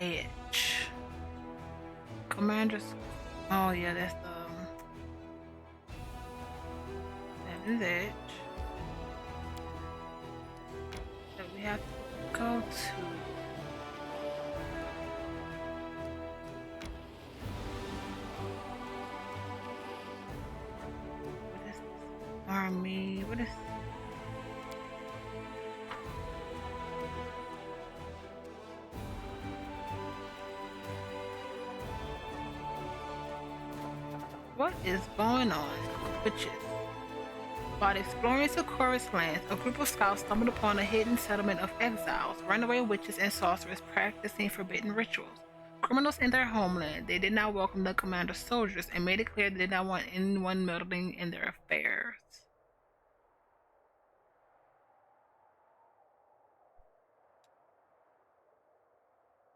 Edge. Commander's. Oh yeah, that's the. That is Edge. That we have to go to. What is this? Army. What is? What is going on? Witches. While exploring Socorro's lands, a group of scouts stumbled upon a hidden settlement of exiles, runaway witches and sorcerers practicing forbidden rituals. Criminals in their homeland, they did not welcome the commander's soldiers and made it clear they did not want anyone meddling in their affairs.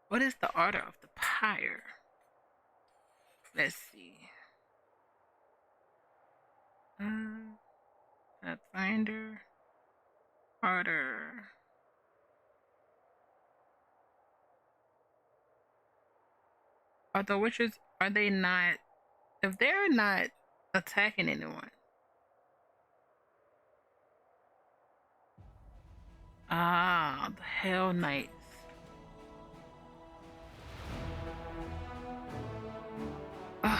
What is the Order of the Pyre? Let's see. Pathfinder. Order. Are the witches, are they not, if they're not attacking anyone? Ah, the Hell Knights. Ugh.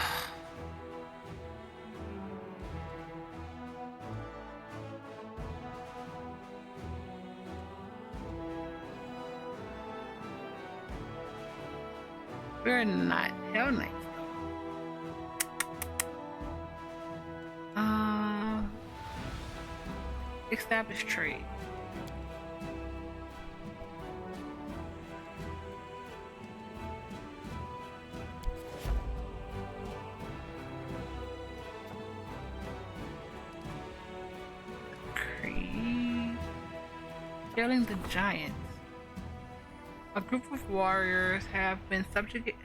We're not Hell Knights though. Establish trade. Creed. Killing the giants. A group of warriors have been subjected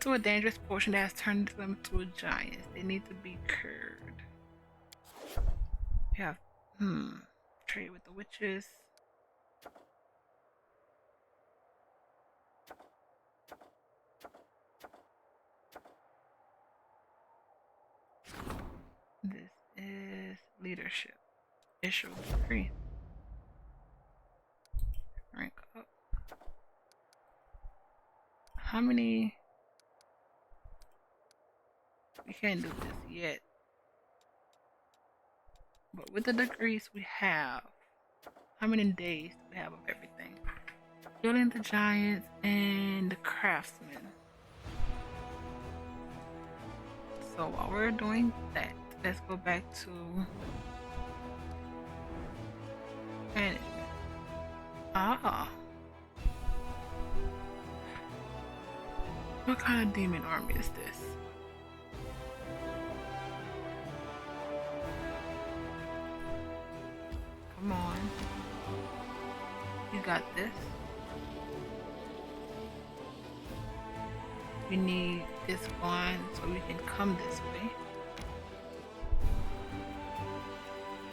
to a dangerous potion that has turned them to giants. They need to be cured. We have trade with the witches. This is leadership. Issue decree. Rank up. How many? We can't do this yet. But with the degrees we have, how many days do we have of everything? Killing the giants and the craftsman. So while we're doing that, let's go back to management. Ah. What kind of demon army is this? Come on. You got this. We need this one so we can come this way.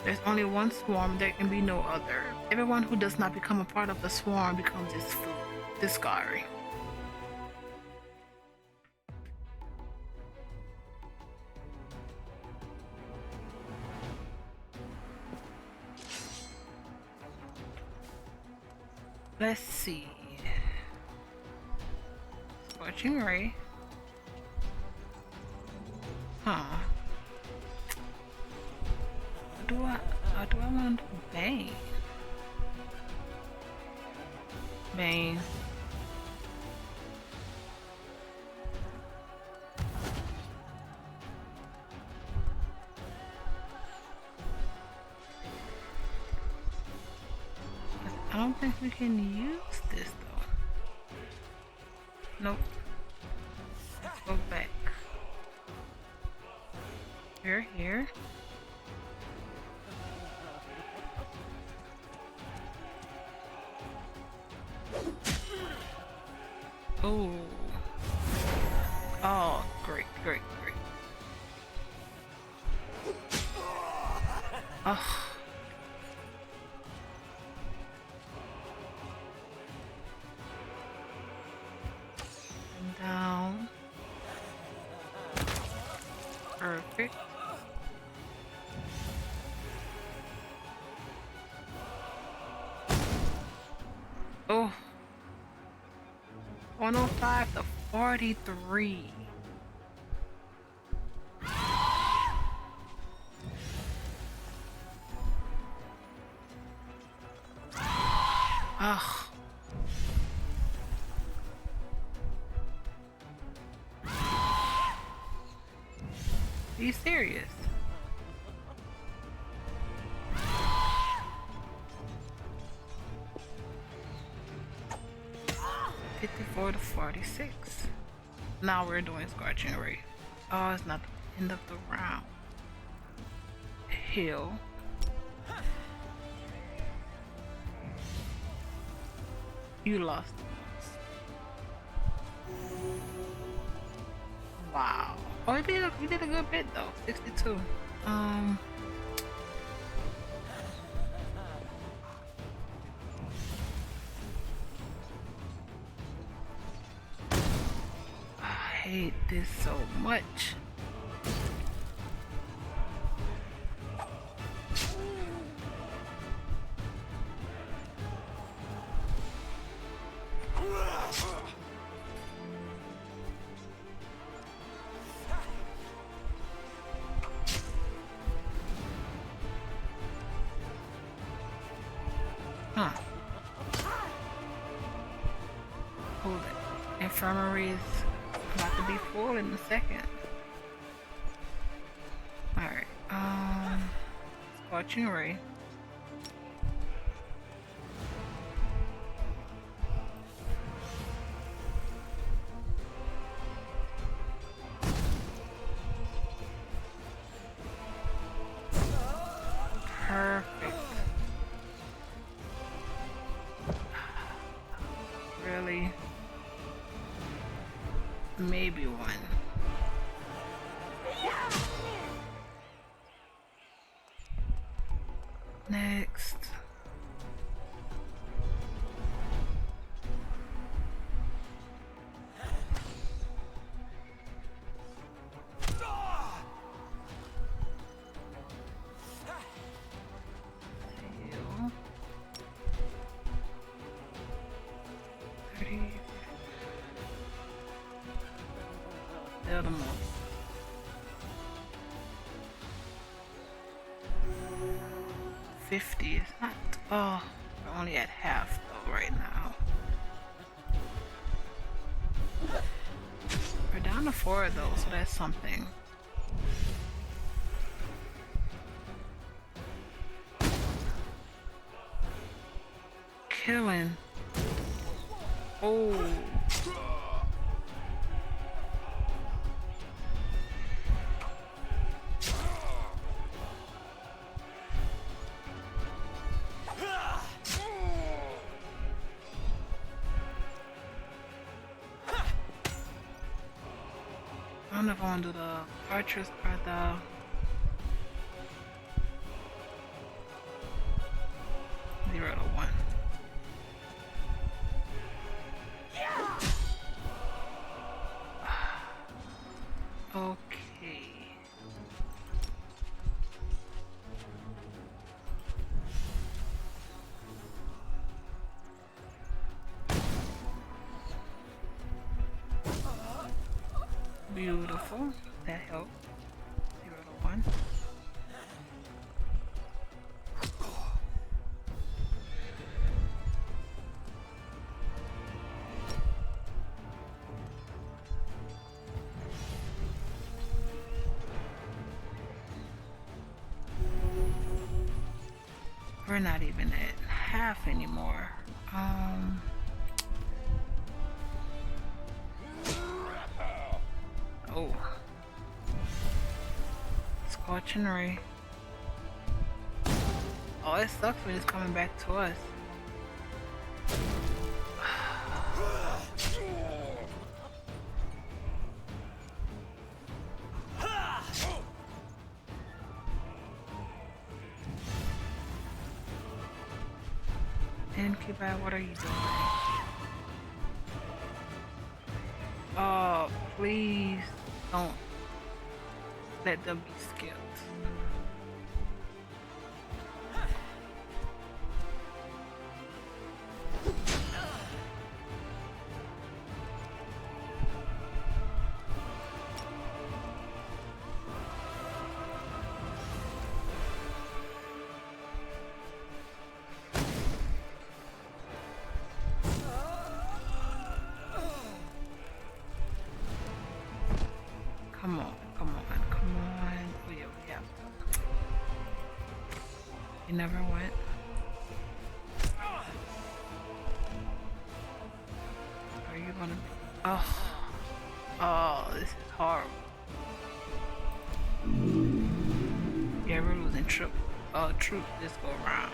There's only one swarm, there can be no other. Everyone who does not become a part of the swarm becomes its food. Discarding. Let's see. Scorching Ray. Huh. How do I want to Bane? Bane. I don't think we can use this though. Nope. Let's go back. Here. Oh. Oh, great. Ugh. Perfect. Oh. 105 to 43. Ugh. Are you serious? $54 to 46. Now we're doing Scorching Ray. Oh, it's not the end of the round. Heal. You lost. Wow. Oh, you did a good bit though. 62. I hate this so much. Huh. Hold it. Infirmary is about to be full in a second. Alright, Scorching Ray. Perfect. Really? Maybe one. Next. Heal. 30. The other one. 50 is not. Oh, we're only at half though right now. We're down to 4 though, so that's something. Killing. Oh. I don't know if I want to do the archers or the zero to one. Okay. Beautiful. That helped. 0 to 1. We're not even at half anymore. Oh. Scorching Ray. Oh, it sucks when it's coming back to us. Incria, what are you doing? Oh, please don't. let them be skipped. Come on, come on, come on. Oh yeah, we have to. You never went. Are you gonna be? Oh, this is horrible. Yeah, we're losing troop this go around.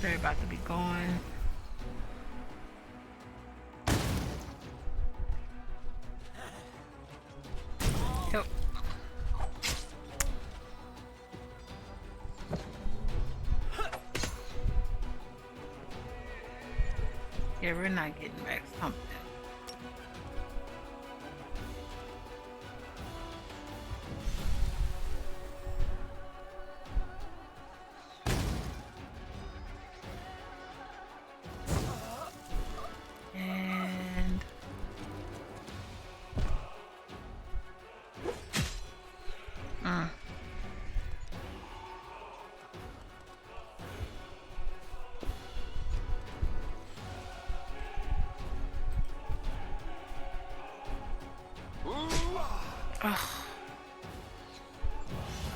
They're about to be gone. Yep. Yeah, we're not getting back something. And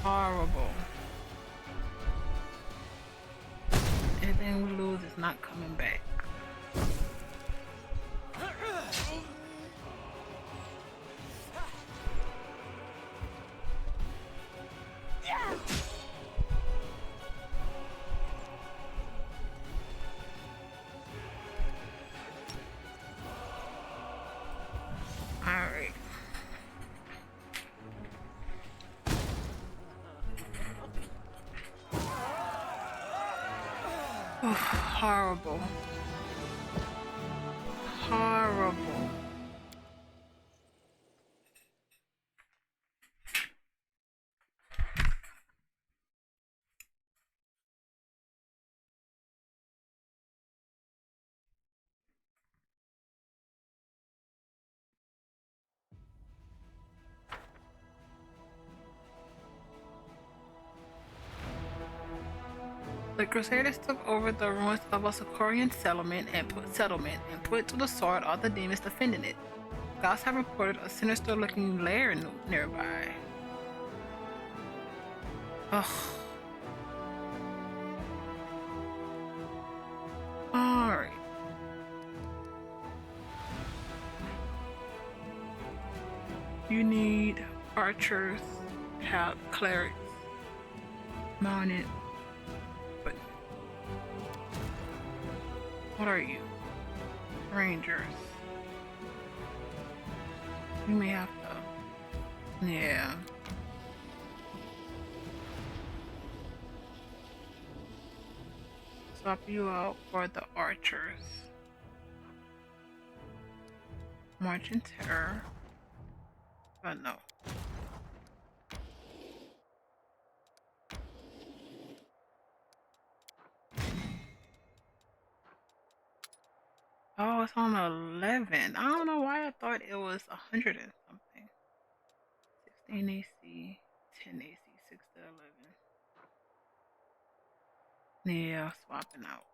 horrible. Anything we lose is not coming back. Alright. Horrible. Horrible. The Crusaders took over the ruins of a Sicorian settlement and put to the sword all the demons defending it. Scouts have reported a sinister-looking lair nearby. Ugh. Alright. You need archers, clerics, mounted. But what are you? Rangers. We may have to. Yeah. Swap you out for the archers. March in terror. But no. Oh, it's on 11. I don't know why I thought it was 100 and something. 16 AC, 10 AC, 6 to 11. Yeah, swapping out.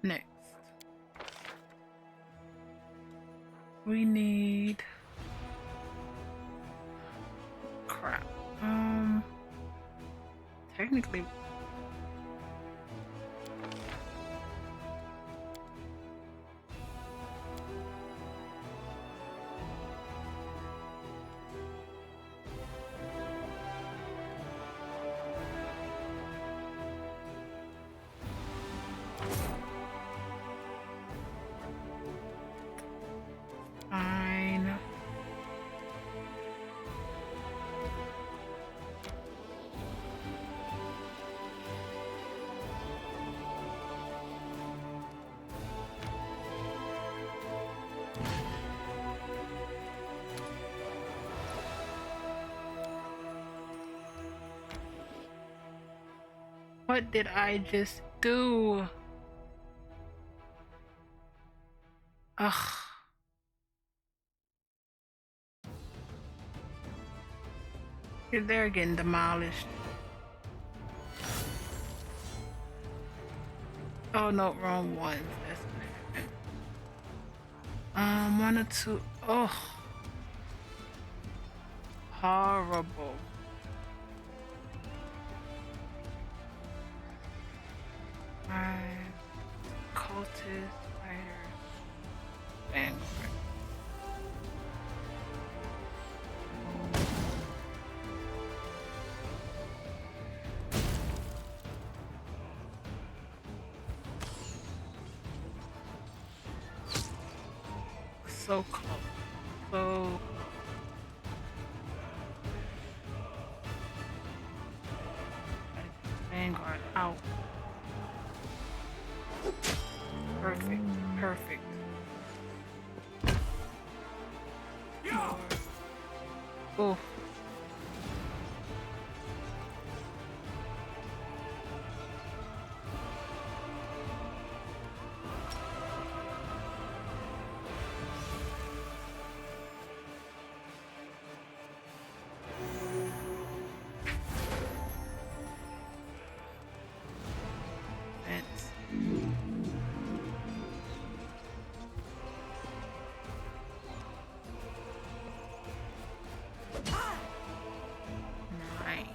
Next. We need crap. Technically fine. What did I just do? Ugh. They're getting demolished. Oh no, wrong ones. That's bad. One or two. Oh, horrible. Five cultist fighters. Vanguard. So close. So Vanguard out. Perfect. Perfect. Oh. Right.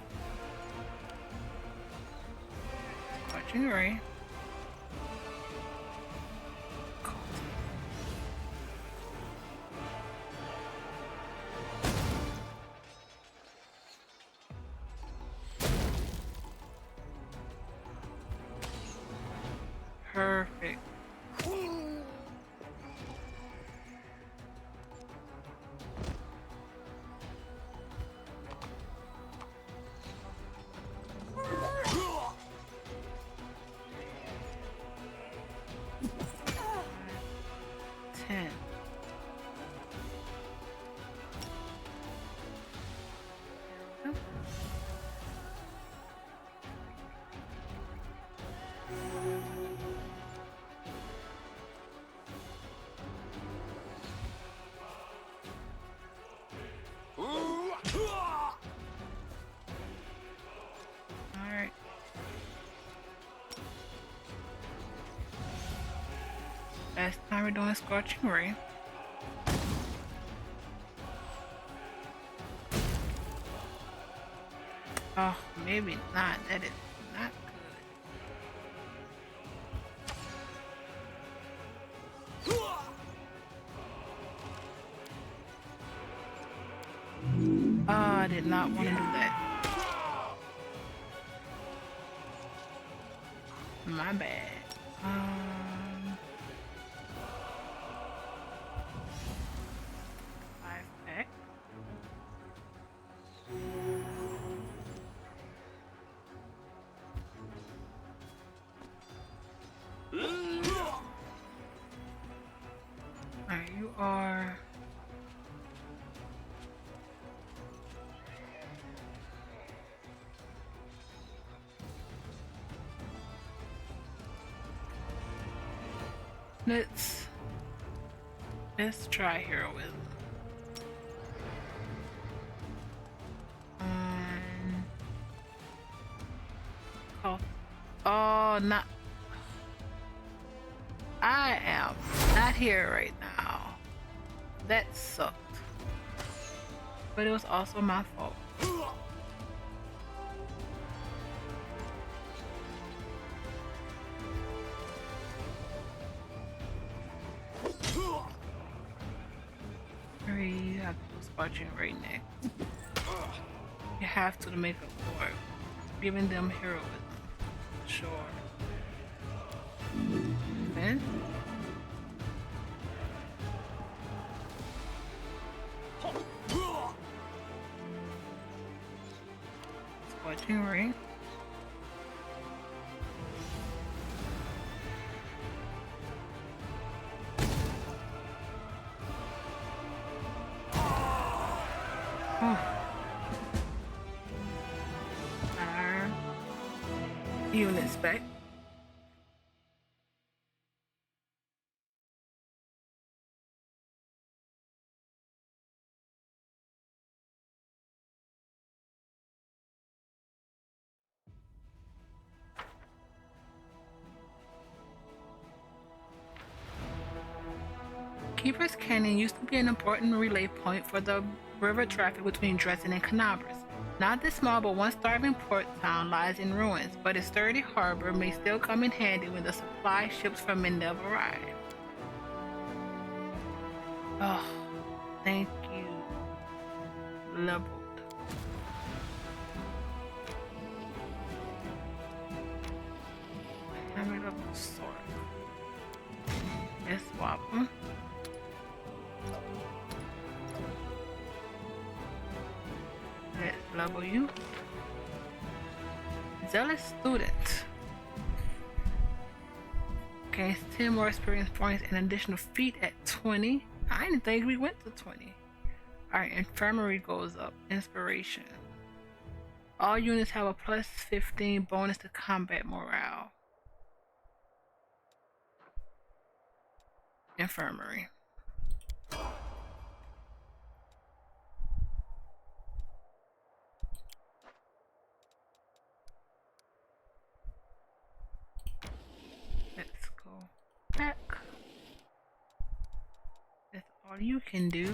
Perfect. Last time we're doing Scorching Ray. Oh, maybe not. That is not good. Oh, I did not want to do that. My bad. Let's try heroism. Oh, not. I am not here right now. That sucked. But it was also my fault. You have to do Scorching Ray next. You have to make a war. Giving them heroism. Sure. Then Scorching Ray. You Respect. Keeper's Canyon used to be an important relay point for the river traffic between Dresden and Canabras. Now this small but once thriving port town lies in ruins, but its sturdy harbor may still come in handy when the supply ships from Mendev arrive. Oh, thank you. Leveled. Hammer level sword. Let's swap them. Let's level you. Zealous student. Gains 10 more experience points and additional feat at 20. I didn't think we went to 20. Alright, infirmary goes up. Inspiration. All units have a plus 15 bonus to combat morale. Infirmary. Let's go back. That's all you can do.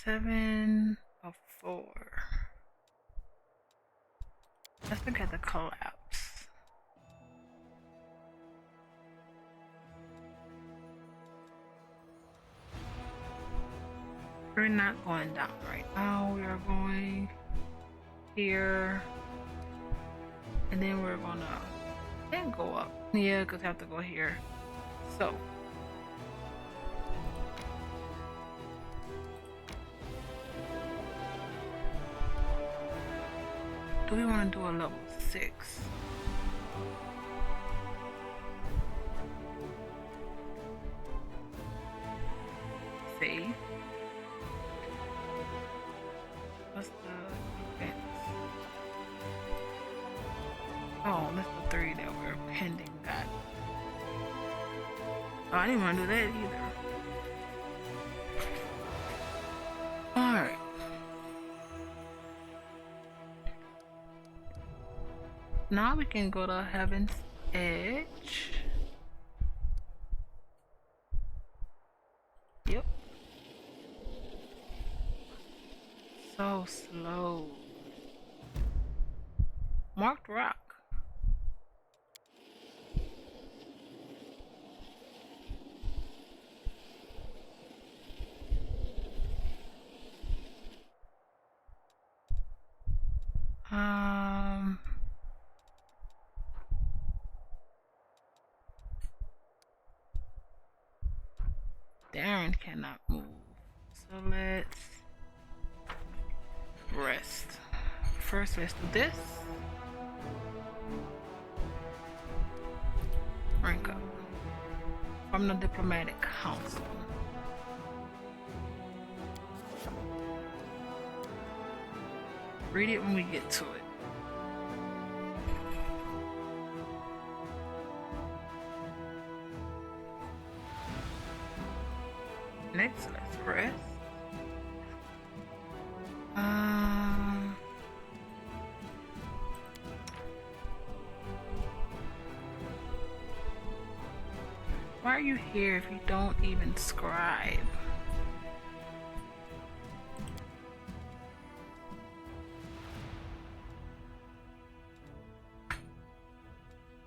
7 of 4. Let's look at the collapse. We're not going down right now. We are going here. And then we're gonna then go up. Yeah, because I have to go here. So. Do we want to do a level 6? Save. What's the events? Oh, that's the 3 that we're pending that. Oh, I didn't want to do that either. Alright. Now we can go to Heaven's Edge. Yep. So slow. Marked rock. Darren cannot move. So let's rest. First, let's do this. Rank up. From the Diplomatic Council. Read it when we get to it. Next, let's rest. Why are you here if you don't even scribe?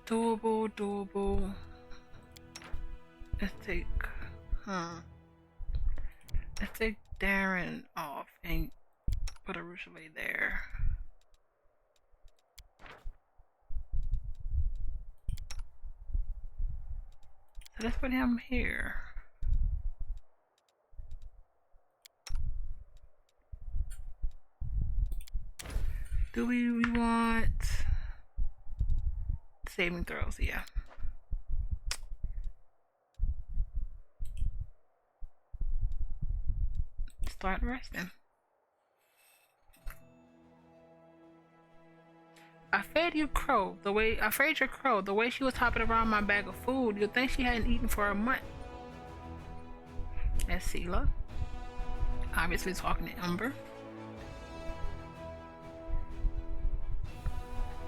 Doable. Let's take Darren off and put a Rochelet there. So let's put him here. Do we want saving throws? Yeah. Start resting. I fed you crow the way I fed your crow the way she was hopping around my bag of food. You'd think she hadn't eaten for a month. That's Sela. Obviously talking to Ember.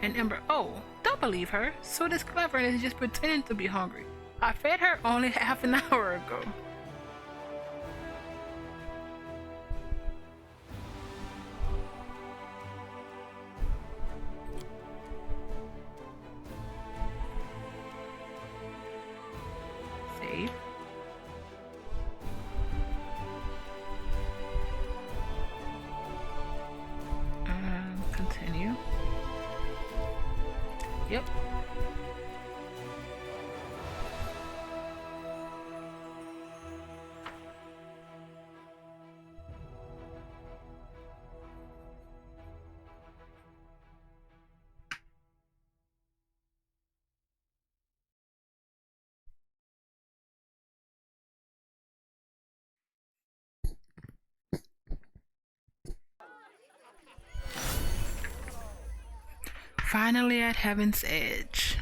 And Ember, oh, don't believe her. Sud is clever and is just pretending to be hungry. I fed her only half an hour ago. Save. Continue. Yep. Finally at Heaven's Edge.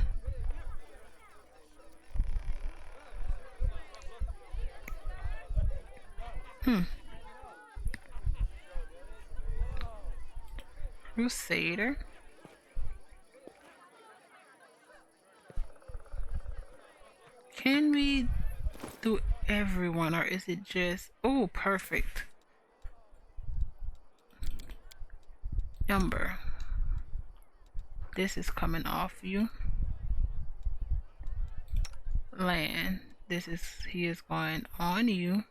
Crusader. Can we do everyone or is it just... Oh, perfect. Ember. This is coming off you. Land. He is going on you.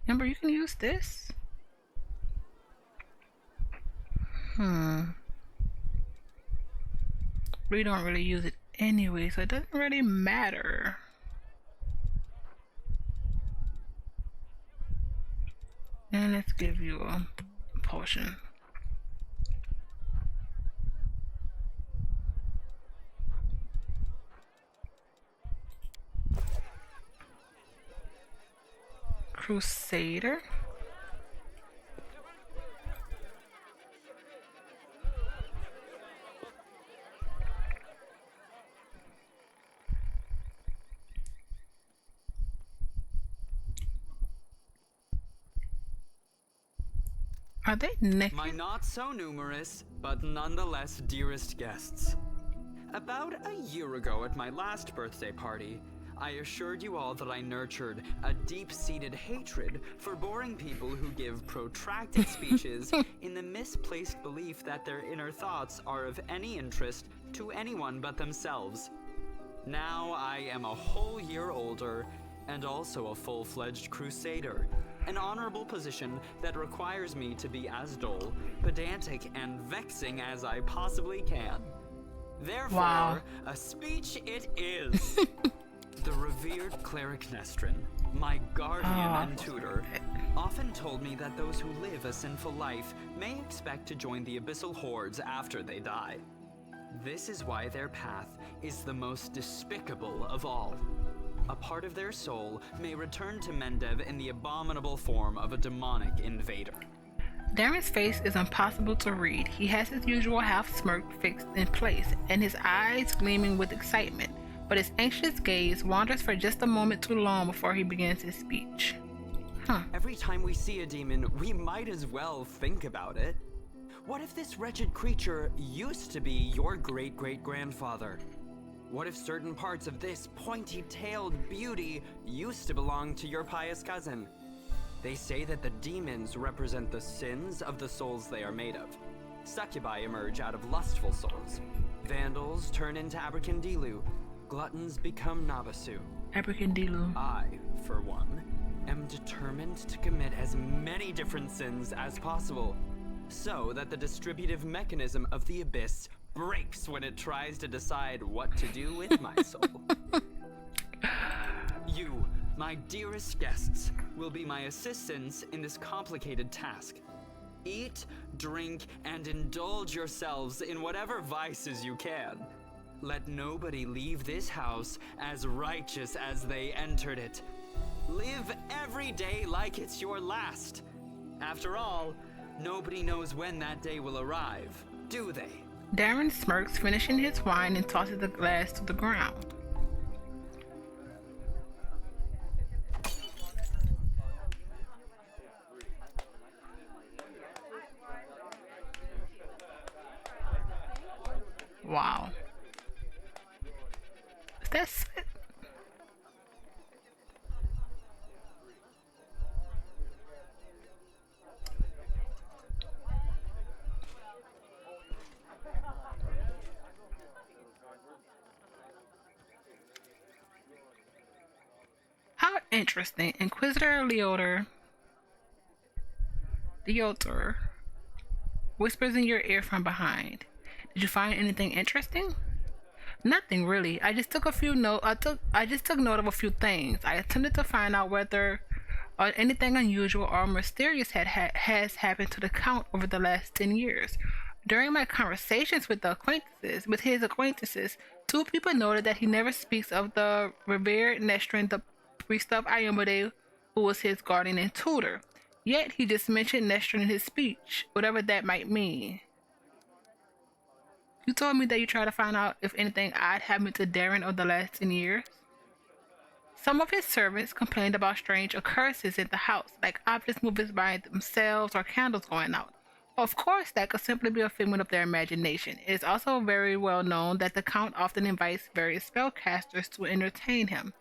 Ember, you can use this. We don't really use it anyway, so it doesn't really matter. And let's give you a potion. Crusader. Are they naked? My not so numerous, but nonetheless dearest guests. About a year ago at my last birthday party, I assured you all that I nurtured a deep-seated hatred for boring people who give protracted speeches in the misplaced belief that their inner thoughts are of any interest to anyone but themselves. Now I am a whole year older and also a full-fledged crusader, an honorable position that requires me to be as dull, pedantic, and vexing as I possibly can. Therefore, a speech it is. The revered cleric Nestrin, my guardian and tutor, often told me that those who live a sinful life may expect to join the abyssal hordes after they die. This is why their path is the most despicable of all. A part of their soul may return to Mendev in the abominable form of a demonic invader. Darren's face is impossible to read. He has his usual half smirk fixed in place, and his eyes gleaming with excitement, but his anxious gaze wanders for just a moment too long before he begins his speech. Every time we see a demon, we might as well think about it. What if this wretched creature used to be your great-great-grandfather? What if certain parts of this pointy-tailed beauty used to belong to your pious cousin? They say that the demons represent the sins of the souls they are made of. Succubi emerge out of lustful souls. Vandals turn into Abracandilu. Gluttons become Nabasu. Abracandilu. I, for one, am determined to commit as many different sins as possible, so that the distributive mechanism of the abyss breaks when it tries to decide what to do with my soul. You, my dearest guests, will be my assistants in this complicated task. Eat, drink, and indulge yourselves in whatever vices you can. Let nobody leave this house as righteous as they entered it. Live every day like it's your last. After all, nobody knows when that day will arrive, do they? Darren smirks, finishing his wine and tosses the glass to the ground. Wow. That's it. How interesting. Inquisitor Leotor whispers in your ear from behind. Did you find anything interesting? Nothing really. I just took note of a few things. I attempted to find out whether or anything unusual or mysterious has happened to the Count over the last 10 years. During my conversations with his acquaintances, two people noted that he never speaks of the revered Nestrin, the priest of Ayomade, who was his guardian and tutor. Yet he just mentioned Nestrin in his speech, whatever that might mean. You told me that you tried to find out if anything odd happened to Darren over the last 10 years. Some of his servants complained about strange occurrences in the house, like objects moving by themselves or candles going out. Of course, that could simply be a figment of their imagination. It is also very well known that the Count often invites various spellcasters to entertain him,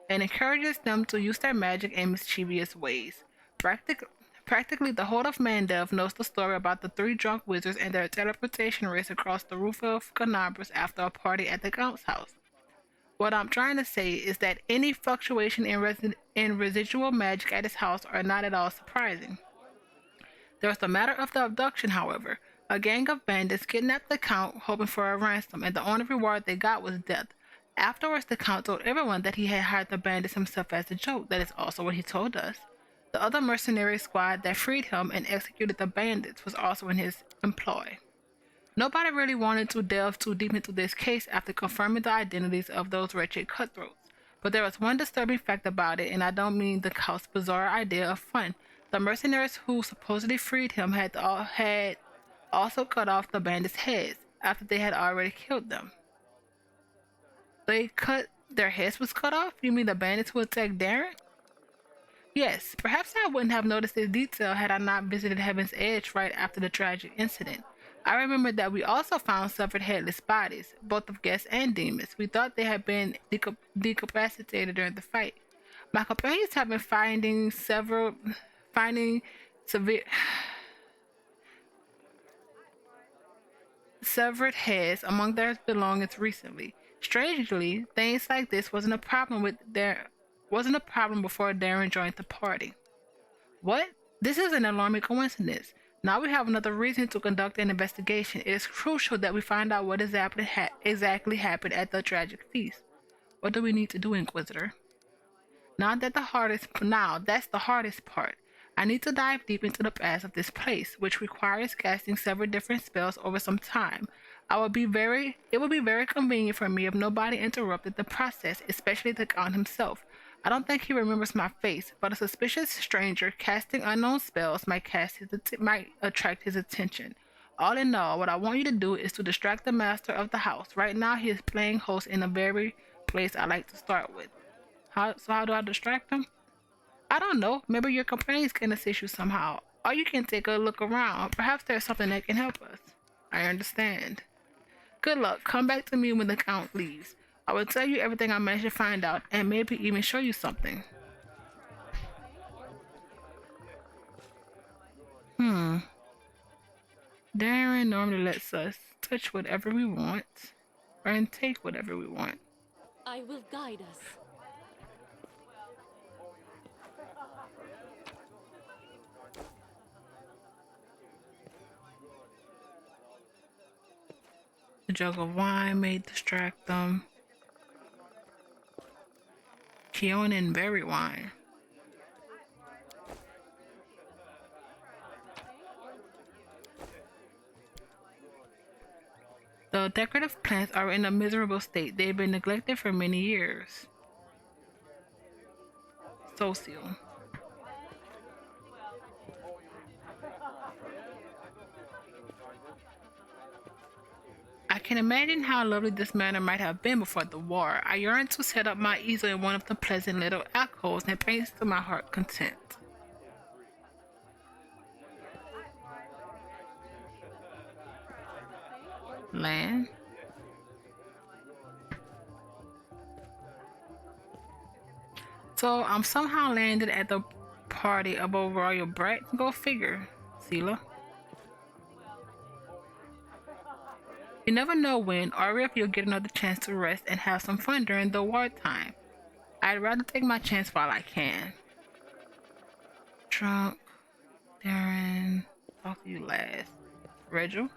and encourages them to use their magic in mischievous ways. Practically the whole of Mandev knows the story about the three drunk wizards and their teleportation race across the roof of Canabras after a party at the Count's house. What I'm trying to say is that any fluctuation in residual magic at his house are not at all surprising. There was the matter of the abduction, however. A gang of bandits kidnapped the Count, hoping for a ransom, and the only reward they got was death. Afterwards, the Count told everyone that he had hired the bandits himself as a joke. That is also what he told us. The other mercenary squad that freed him and executed the bandits was also in his employ. Nobody really wanted to delve too deep into this case after confirming the identities of those wretched cutthroats. But there was one disturbing fact about it, and I don't mean the Count's bizarre idea of fun. The mercenaries who supposedly freed him had also cut off the bandits' heads after they had already killed them. Their heads was cut off? You mean the bandits who attacked Darren? Yes, perhaps I wouldn't have noticed this detail had I not visited Heaven's Edge right after the tragic incident. I remember that we also found severed headless bodies, both of guests and demons. We thought they had been decapacitated during the fight. My companions have been finding severe severed heads among their belongings recently. Strangely, things like this wasn't a problem before Darren joined the party. What? This is an alarming coincidence. Now we have another reason to conduct an investigation. It is crucial that we find out what exactly happened at the tragic feast. What do we need to do, Inquisitor? That's the hardest part. I need to dive deep into the past of this place, which requires casting several different spells over some time. It would be very convenient for me if nobody interrupted the process, especially the Count himself. I don't think he remembers my face, but a suspicious stranger casting unknown spells might attract his attention. All in all, what I want you to do is to distract the master of the house. Right now, he is playing host in the very place I like to start with. How do I distract him? I don't know. Maybe your companions can assist you somehow. Or you can take a look around. Perhaps there's something that can help us. I understand. Good luck. Come back to me when the Count leaves. I will tell you everything I managed to find out, and maybe even show you something. Darren normally lets us touch whatever we want, and take whatever we want. I will guide us. The jug of wine may distract them. Keon and berry wine. The decorative plants are in a miserable state. They've been neglected for many years. Social. I can imagine how lovely this manor might have been before the war. I yearn to set up my easel in one of the pleasant little alcoves and paint to my heart content. Land. So I'm somehow landed at the party of a royal brat. Go figure, Sela. You never know when or if you'll get another chance to rest and have some fun during the wartime. I'd rather take my chance while I can. Trunk, Darren, talk to you last. Regil?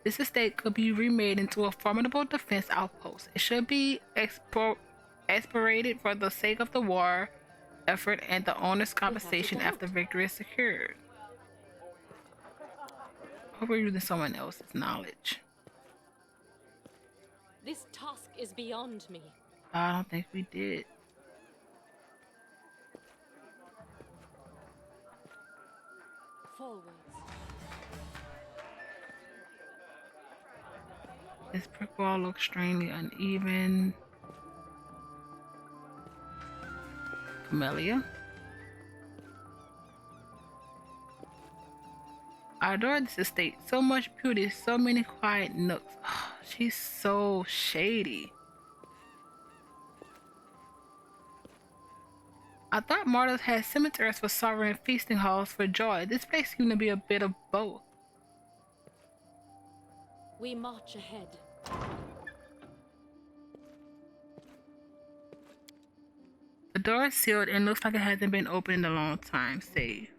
This estate could be remade into a formidable defense outpost. It should be explorated for the sake of the war effort and the owner's compensation after victory is secured. Hope we're using someone else's knowledge. This task is beyond me. I don't think we did. Forwards. This brick wall looks strangely uneven. Camellia. I adore this estate. So much beauty, so many quiet nooks. She's so shady. I thought martyrs had cemeteries for sorrow and feasting halls for joy. This place seemed to be a bit of both. We march ahead. The door is sealed and looks like it hasn't been opened in a long time. Save.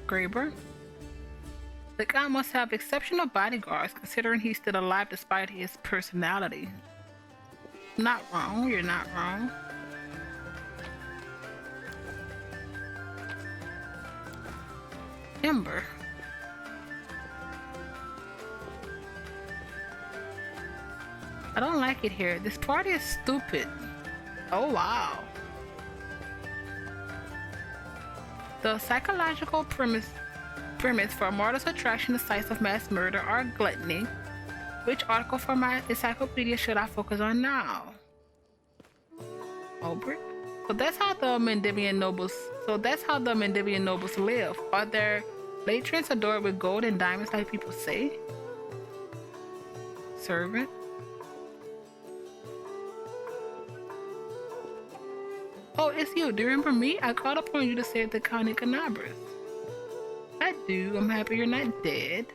Graber. The guy must have exceptional bodyguards considering he's still alive despite his personality. Not wrong, you're not wrong. Ember. I don't like it here. This party is stupid. Oh wow. The psychological premise for a martyr's attraction to sites of mass murder are gluttony. Which article from my encyclopedia should I focus on now? Obrick? So that's how the Mendivian nobles live. Are their latrines adored with gold and diamonds like people say? Servant? Oh, it's you. Do you remember me? I called upon you to save the County Canabras. I do. I'm happy you're not dead.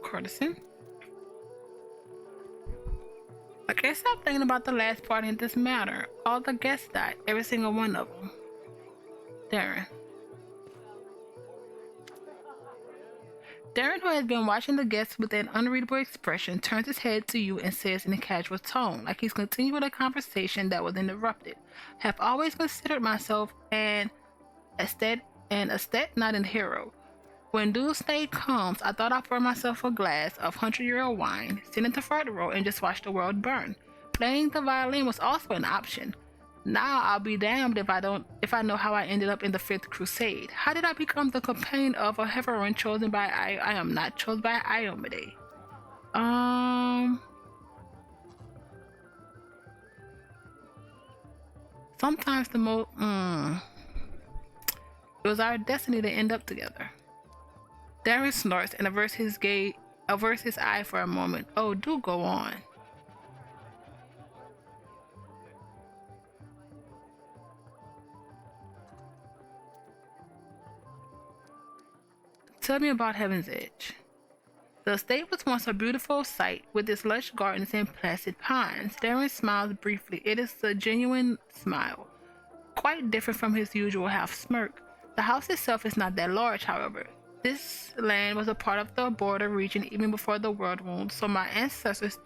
Courtesan. I can't stop thinking about the last party in this matter. All the guests died, every single one of them. Darren. Darren, who has been watching the guests with an unreadable expression, turns his head to you and says in a casual tone, like he's continuing a conversation that was interrupted. Have always considered myself an aesthete, not a hero. When doomsday comes, I thought I'd pour myself a glass of 100-year-old wine, sit in the front row, and just watch the world burn. Playing the violin was also an option. Now I'll be damned if I know how I ended up in the Fifth Crusade. How did I become the companion of a heroine chosen by I am not chosen by Iomade? Sometimes the most it was our destiny to end up together. Darren snorts and averts his eye for a moment. Oh, do go on. Tell me about Heaven's Edge. The estate was once a beautiful sight with its lush gardens and placid ponds. Darren smiles briefly. It is a genuine smile, quite different from his usual half smirk. The house itself is not that large, however. This land was a part of the border region even before the world wound, so my ancestors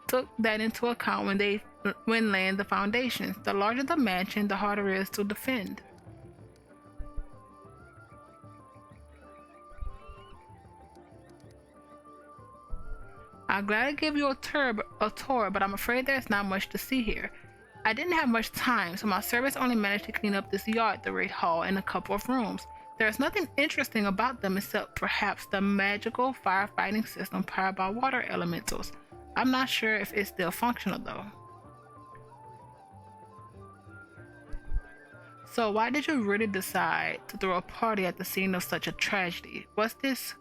took that into account when laying the foundations. The larger the mansion, the harder it is to defend. I'm glad to give you a tour, but I'm afraid there's not much to see here. I didn't have much time, so my servants only managed to clean up this yard, the Great Hall, and a couple of rooms. There's nothing interesting about them except perhaps the magical firefighting system powered by water elementals. I'm not sure if it's still functional though. So why did you really decide to throw a party at the scene of such a tragedy? What's this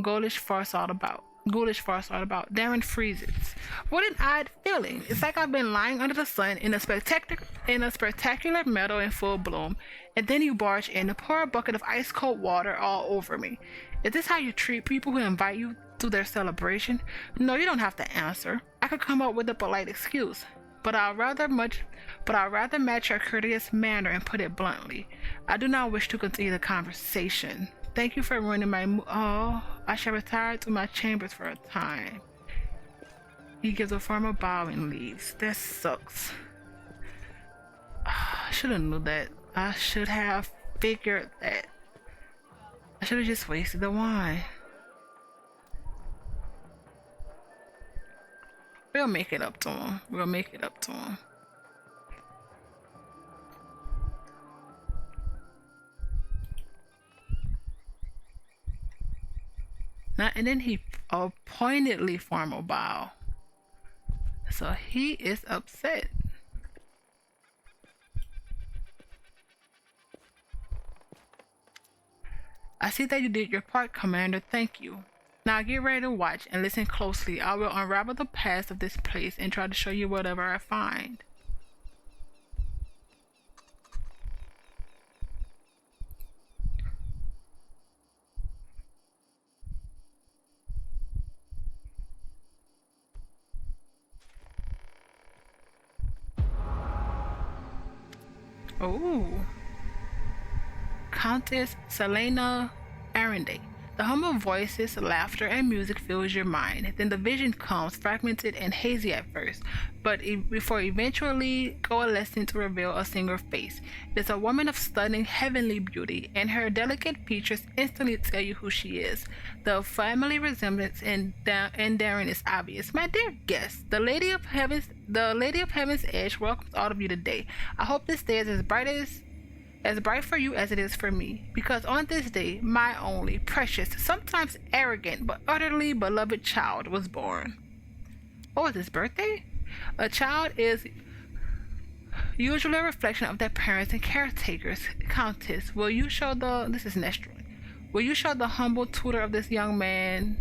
ghoulish farce all about? Darren freezes. What an odd feeling. It's like I've been lying under the sun in a spectacular meadow in full bloom, and then you barge in and pour a bucket of ice cold water all over me. Is this how you treat people who invite you to their celebration? No, you don't have to answer. I could come up with a polite excuse, but I'd rather match your courteous manner and put it bluntly. I do not wish to continue the conversation. Thank you for ruining my I shall retire to my chambers for a time. He gives a formal bow and leaves. That sucks. I should have knew that. I should have figured that. I should have just wasted the wine. We'll make it up to him. And then he pointedly formal bow. So he is upset. I see that you did your part, Commander. Thank you. Now get ready to watch and listen closely. I will unravel the past of this place and try to show you whatever I find. Oh, Countess Selena Arendate. The hum of voices, laughter, and music fills your mind. Then the vision comes, fragmented and hazy at first, but before eventually coalescing to reveal a single face. It is a woman of stunning, heavenly beauty, and her delicate features instantly tell you who she is. The family resemblance in Darren is obvious. My dear guests, the Lady of Heaven's Edge welcomes all of you today. I hope this day is as bright for you as it is for me, because on this day, my only precious, sometimes arrogant, but utterly beloved child was born. Oh, is his birthday? A child is usually a reflection of their parents and caretakers. Countess, this is Nestron. Will you show the humble tutor of this young man?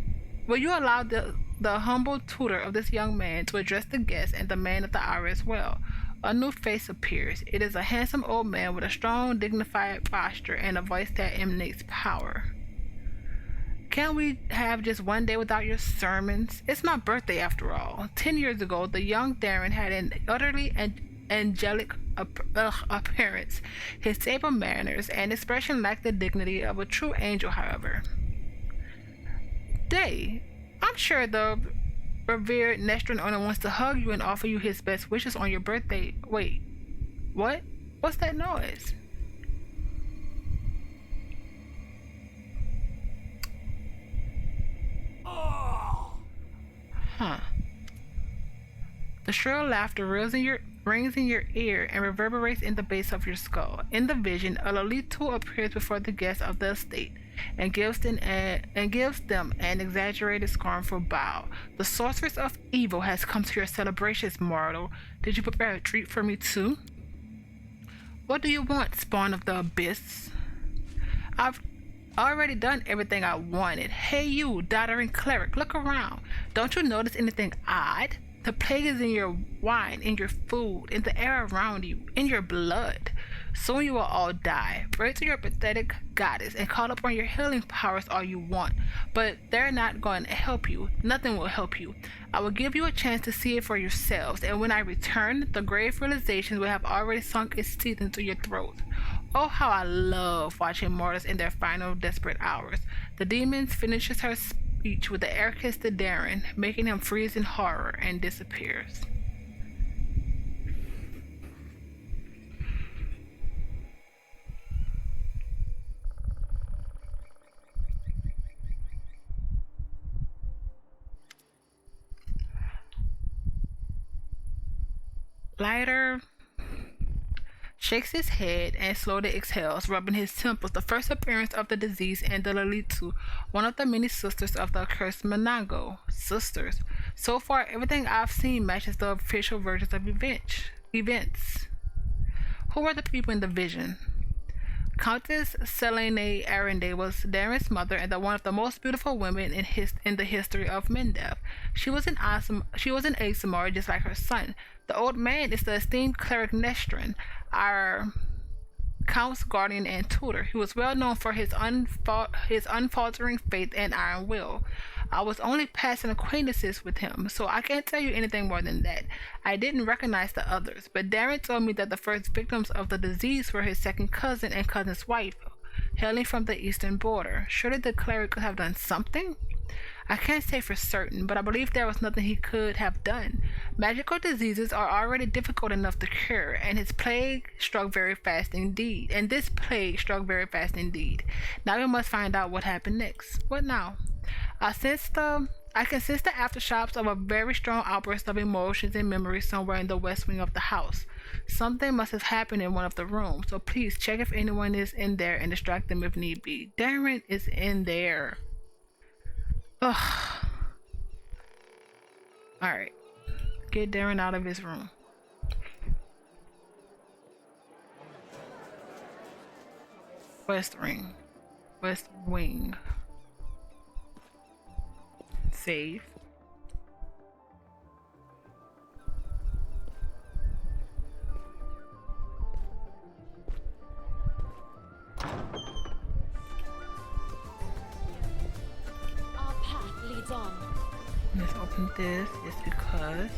Will you allow the humble tutor of this young man to address the guest and the man of the hour as well? A new face appears. It is a handsome old man with a strong, dignified posture and a voice that emanates power. Can't we have just one day without your sermons? It's my birthday after all. 10 years ago, the young Darren had an utterly angelic appearance. His stable manners and expression lacked the dignity of a true angel, however. I'm sure the revered Nestron owner wants to hug you and offer you his best wishes on your birthday. Wait, what? What's that noise? Huh. The shrill laughter rings in your ear and reverberates in the base of your skull. In the vision, a Lolitu appears before the guests of the estate and gives them an exaggerated, scornful bow. The sorceress of evil has come to your celebrations, mortal. Did you prepare a treat for me too? What do you want, spawn of the abyss? I've already done everything I wanted. Hey you, doddering cleric, look around. Don't you notice anything odd? The plague is in your wine, in your food, in the air around you, in your blood. Soon you will all die. Pray to your pathetic goddess and call upon your healing powers all you want, but they're not going to help you. Nothing will help you. I will give you a chance to see it for yourselves, and when I return, the grave realization will have already sunk its teeth into your throat. Oh, how I love watching mortals in their final desperate hours. The demon finishes her speech with the air kiss to Darren, making him freeze in horror, and disappears. Lighter shakes his head and slowly exhales, rubbing his temples. The first appearance of the disease and the Lalitu, one of the many sisters of the accursed Manago. Sisters. So far, everything I've seen matches the official versions of events. Who were the people in the vision? Countess Selene Arende was Darren's mother and one of the most beautiful women in the history of Mendev. She was an Asimar just like her son. The old man is the esteemed cleric Nestrin, our Count's guardian and tutor. He was well known for his unfaltering faith and iron will. I was only passing acquaintances with him, so I can't tell you anything more than that. I didn't recognize the others, but Darren told me that the first victims of the disease were his second cousin and cousin's wife, hailing from the eastern border. Surely the cleric could have done something? I can't say for certain, but I believe there was nothing he could have done. Magical diseases are already difficult enough to cure, and this plague struck very fast indeed. Now we must find out what happened next. What now? I can sense the aftershocks of a very strong outburst of emotions and memories somewhere in the west wing of the house. Something must have happened in one of the rooms, so please check if anyone is in there and distract them if need be. Darren is in there. Ugh. Alright. Get Darren out of his room. West wing. Save. Our path leads on. Let's open this just because.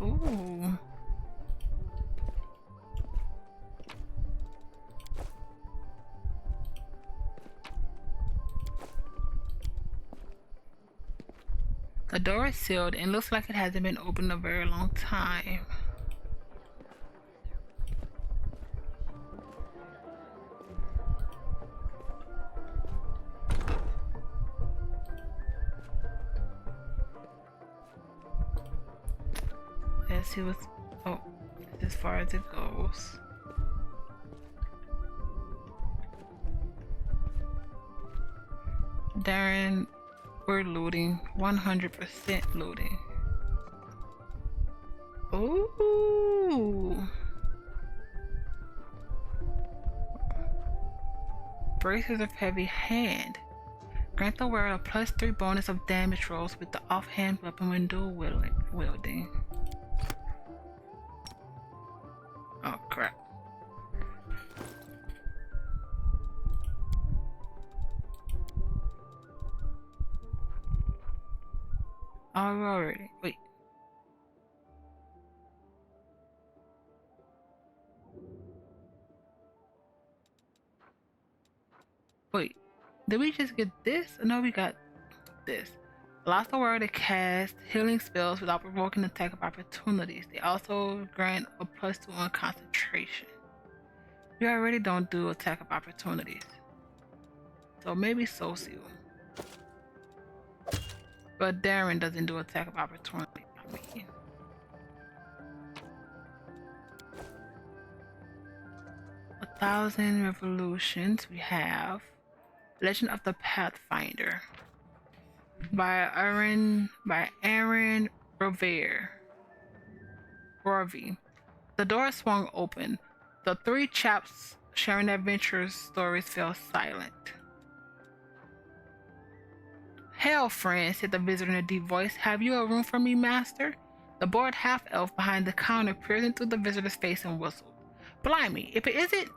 Ooh. The door is sealed and looks like it hasn't been opened in a very long time. Let's see what's... oh, as far as it goes. Darren, we're looting. 100% looting. Ooh. Braces of heavy hand. Grant the wearer a +3 bonus of damage rolls with the offhand weapon when dual wielding. Oh crap. Alrighty. Wait. Wait. Did we just get this? No, we got this. Allows the wearer to cast healing spells without provoking attack of opportunities. They also grant a +2 on concentration. We already don't do attack of opportunities. So maybe Socio. But Darren doesn't do attack of opportunity. I mean, a 1,000 revolutions. We have Legend of the Pathfinder by Aaron Revere. Orvi. The door swung open. The three chaps sharing their adventures stories fell silent. "Hail, friend," said the visitor in a deep voice. "Have you a room for me, master?" The bored half-elf behind the counter peered into the visitor's face and whistled. "Blimey, if it isn't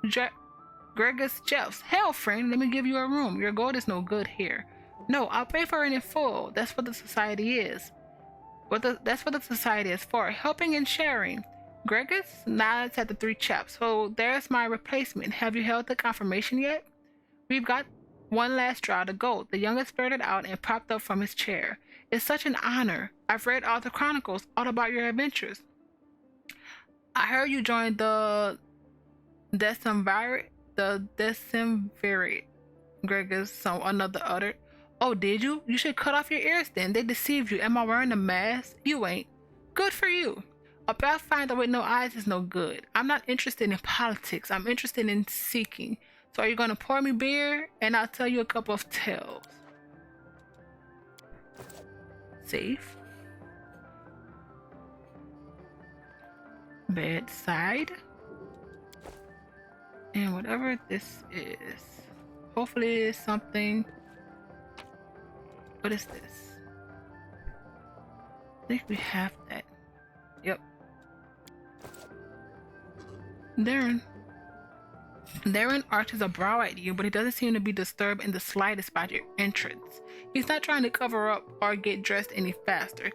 Gregis Jeffs. Hail, friend, let me give you a room. Your gold is no good here." "No, I'll pay for it in full. That's what the society is. That's what the society is for, helping and sharing." Gregis nods at the three chaps. "So there's my replacement. Have you held the confirmation yet?" "We've got one last draw to go," the youngest blurted out and propped up from his chair. "It's such an honor. I've read all the chronicles, all about your adventures. I heard you joined the Decemvirate, Gregis, another uttered. "Oh, did you? You should cut off your ears then. They deceived you. Am I wearing a mask? You ain't. Good for you. A Pathfinder with no eyes is no good. I'm not interested in politics. I'm interested in seeking. So are you going to pour me beer? And I'll tell you a couple of tales." Safe. Bedside. And whatever this is. Hopefully it's something. What is this? I think we have that. Yep. Darren arches a brow at you, but he doesn't seem to be disturbed in the slightest by your entrance. He's not trying to cover up or get dressed any faster.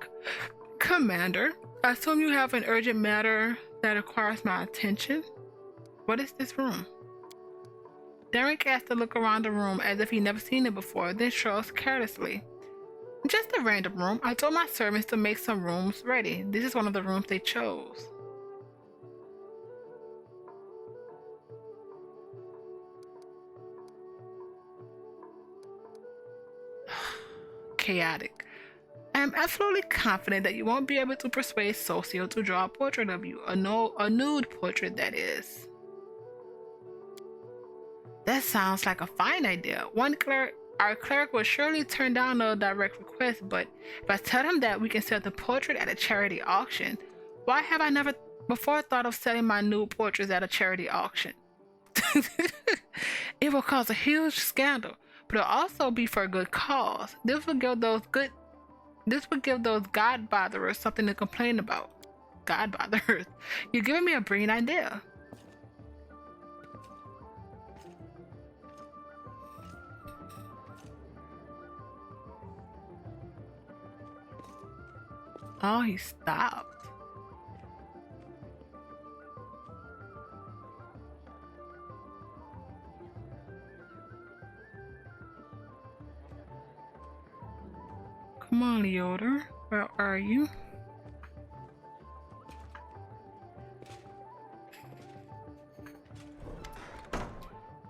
"Commander, I assume you have an urgent matter that requires my attention." "What is this room?" Darren casts a look around the room as if he'd never seen it before, then shrugs carelessly. "Just a random room. I told my servants to make some rooms ready. This is one of the rooms they chose." Chaotic. "I am absolutely confident that you won't be able to persuade Socio to draw a portrait of you. A nude portrait, that is." "That sounds like a fine idea. Our cleric will surely turn down a direct request, but if I tell him that we can sell the portrait at a charity auction, why have I never before thought of selling my nude portraits at a charity auction?" "It will cause a huge scandal, but it'll also be for a good cause. This would give those god botherers something to complain about." "God botherers? You're giving me a brilliant idea." Oh, he stopped. Come on, Leoder. Where are you?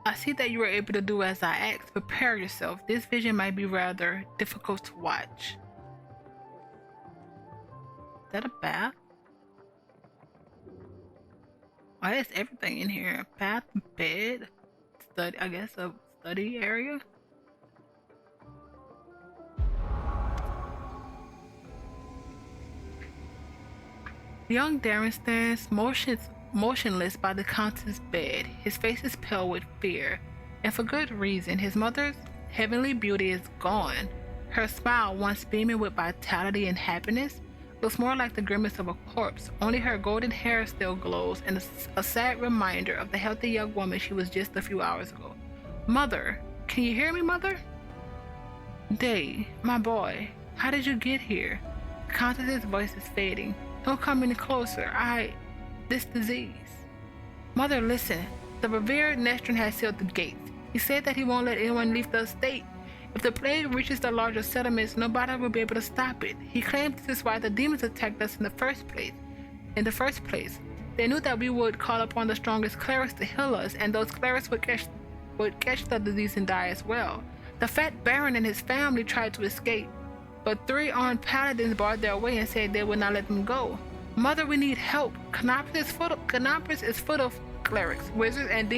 "I see that you were able to do as I asked. Prepare yourself. This vision might be rather difficult to watch." Is that a bath? Oh, there's everything in here. Bath, bed, study, I guess a study area. Young Darren stands motionless by the countess' bed. His face is pale with fear, and for good reason. His mother's heavenly beauty is gone. Her smile, once beaming with vitality and happiness, looks more like the grimace of a corpse. Only her golden hair still glows, and a sad reminder of the healthy young woman she was just a few hours ago. "Mother, can you hear me, Mother?" "Day, my boy, how did you get here?" The countess's voice is fading. "Don't come any closer. This disease." "Mother, listen. The revered Nestron has sealed the gates. He said that he won't let anyone leave the estate. If the plague reaches the larger settlements, nobody will be able to stop it. He claims this is why the demons attacked us in the first place. They knew that we would call upon the strongest clerics to heal us, and those clerics would catch the disease and die as well. The fat baron and his family tried to escape, but 3 armed paladins barred their way and said they would not let them go. Mother, we need help. Canopus is full of clerics, wizards, and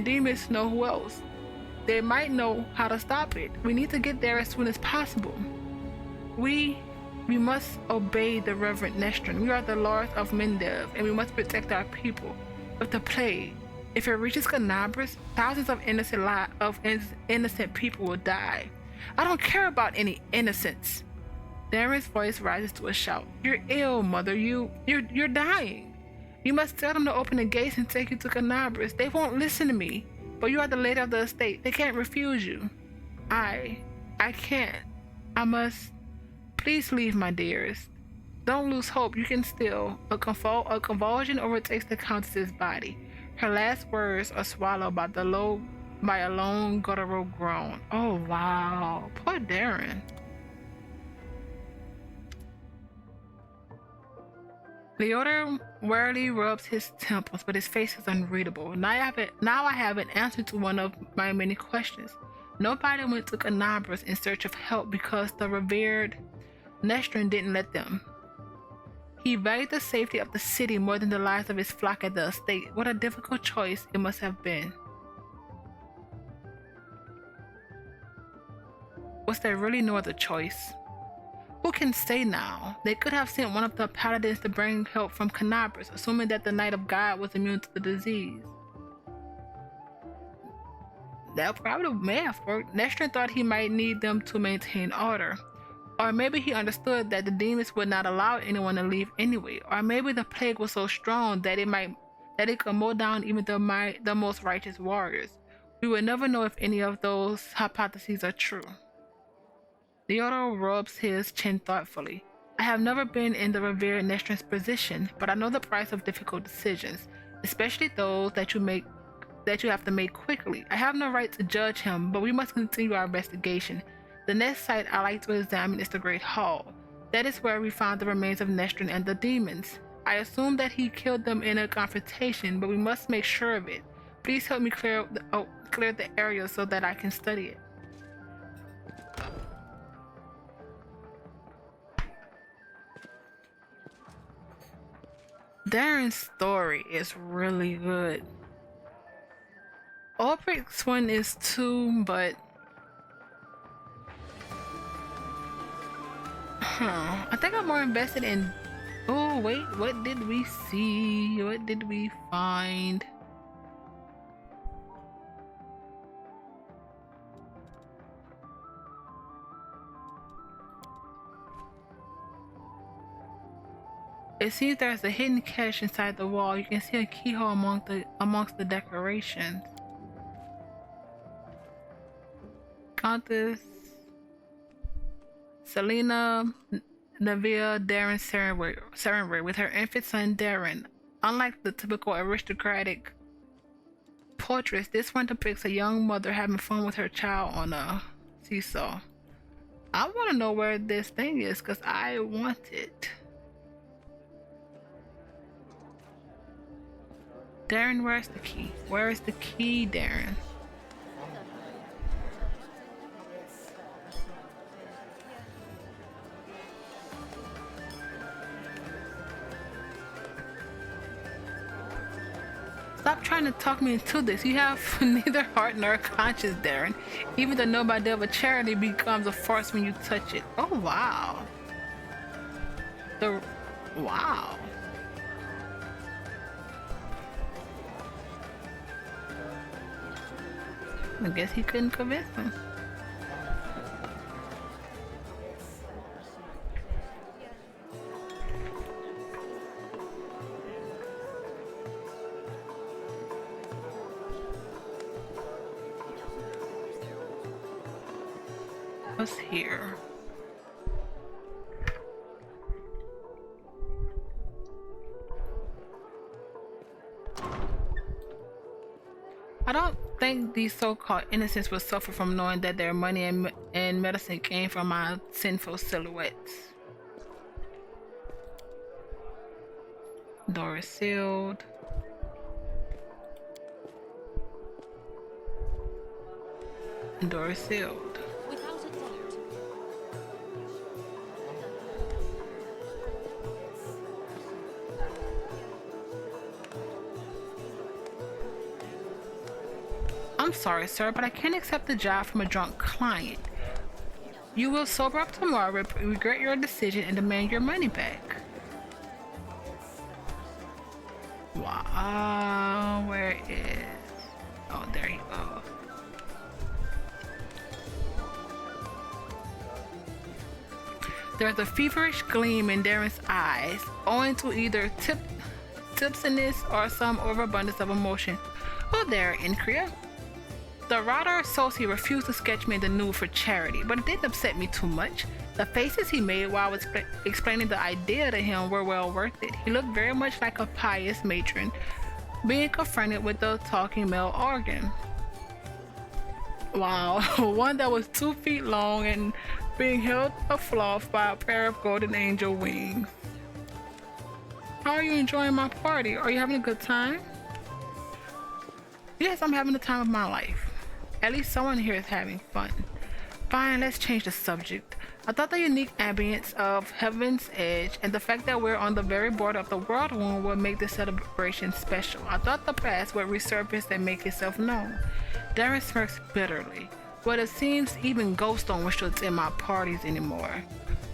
demons know who else. They might know how to stop it. We need to get there as soon as possible. We We must obey the Reverend Nestron. We are the lords of Mendev, and we must protect our people. With the plague, if it reaches Canabras, thousands of innocent people will die. I don't care about any innocence. Darren's voice rises to a shout. You're ill, mother. You're dying. You must tell them to open the gates and take you to Canabras. They won't listen to me. But you are the lady of the estate. They can't refuse you. I can't. I must. Please leave, my dearest. Don't lose hope. You can still. A convulsion overtakes the countess's body. Her last words are swallowed by a lone guttural groan. Oh wow. Poor Darren. Leota wearily rubs his temples, but his face is unreadable. Now I have an answer to one of my many questions. Nobody went to Canabras in search of help because the revered Nestron didn't let them. He valued the safety of the city more than the lives of his flock at the estate. What a difficult choice it must have been. Was there really no other choice? Who can say now? They could have sent one of the paladins to bring help from Canabras, assuming that the Knight of God was immune to the disease. That probably may have worked. Nestron thought he might need them to maintain order. Or maybe he understood that the demons would not allow anyone to leave anyway. Or maybe the plague was so strong that it could mow down even the most righteous warriors. We will never know if any of those hypotheses are true. Leota rubs his chin thoughtfully. I have never been in the revered Nestron's position, but I know the price of difficult decisions, especially those that you have to make quickly. I have no right to judge him, but we must continue our investigation. The next site I like to examine is the Great Hall. That is where we found the remains of Nestron and the demons. I assume that he killed them in a confrontation, but we must make sure of it. Please help me clear the area so that I can study it. Darren's story is really good. Ulbricht's one is too, but I think I'm more invested in. Oh wait, what did we see? What did we find? It seems there's a hidden cache inside the wall. You can see a keyhole amongst the decorations. Countess Selena Neville Darren Serenway with her infant son Darren. Unlike the typical aristocratic portraits, this one depicts a young mother having fun with her child on a seesaw. I want to know where this thing is because I want it. Darren, where's the key? Where is the key, Darren? Stop trying to talk me into this. You have neither heart nor conscience, Darren. Even the noble idea of a charity becomes a farce when you touch it. Oh, wow. Wow. I guess he couldn't convince him. What's here? I don't think these so-called innocents will suffer from knowing that their money and medicine came from my sinful silhouettes. Door is sealed. Door is sealed. Without a doubt. I'm sorry, sir, but I can't accept the job from a drunk client. You will sober up tomorrow, regret your decision, and demand your money back. Wow, where is... Oh, there you go. There's a feverish gleam in Darren's eyes, owing to either tipsiness or some overabundance of emotion. Oh there, Incria. The writer associate refused to sketch me in the nude for charity, but it didn't upset me too much. The faces he made while I was explaining the idea to him were well worth it. He looked very much like a pious matron being confronted with a talking male organ. Wow, one that was 2 feet long and being held aloft by a pair of golden angel wings. How are you enjoying my party? Are you having a good time? Yes, I'm having the time of my life. At least someone here is having fun. Fine, let's change the subject. I thought the unique ambience of Heaven's Edge and the fact that we're on the very border of the World Wound would make this celebration special. I thought the past would resurface and make itself known. Darren smirks bitterly. Well, it seems even ghosts don't wish to attend my parties anymore.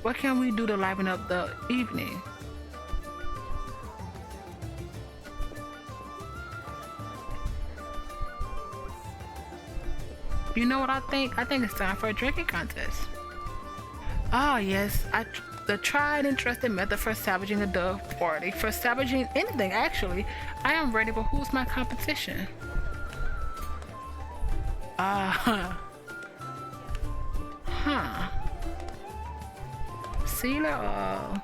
What can we do to liven up the evening? You know what I think? I think it's time for a drinking contest. Ah, yes, the tried and trusted method for salvaging a dove party. For salvaging anything, actually. I am ready, but who's my competition? Sealer,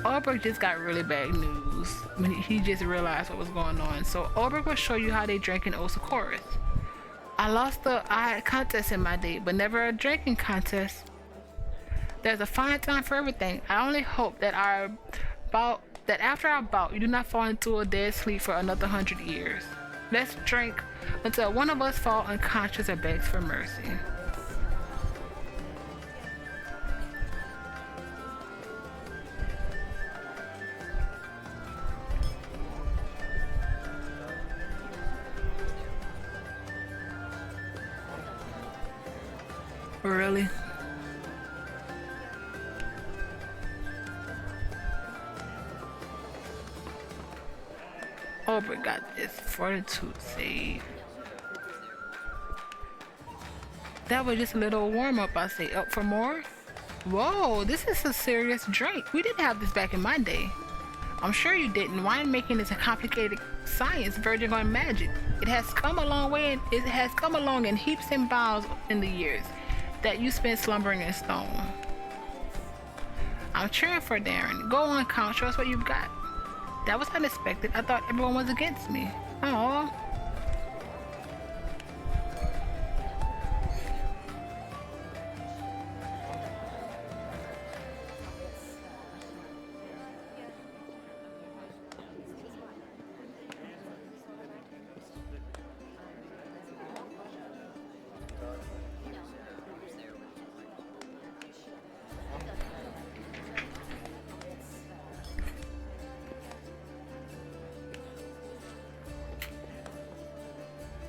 Albrecht just got really bad news when he just realized what was going on. So Albrecht will show you how they drank in Osakoris. I had a contest in my day, but never a drinking contest. There's a fine time for everything. I only hope that after our bout, you do not fall into a dead sleep for another 100 years. Let's drink until one of us fall unconscious or begs for mercy. Really? Albert got this fortitude save. That was just a little warm-up, I say. Up for more? Whoa, this is a serious drink. We didn't have this back in my day. I'm sure you didn't. Winemaking is a complicated science verging on magic. It has come a long way, and it has come along in heaps and bounds in the years that you spent slumbering in stone. I'm cheering for Darren. Go on, Count. Show us what you've got. That was unexpected. I thought everyone was against me. Oh.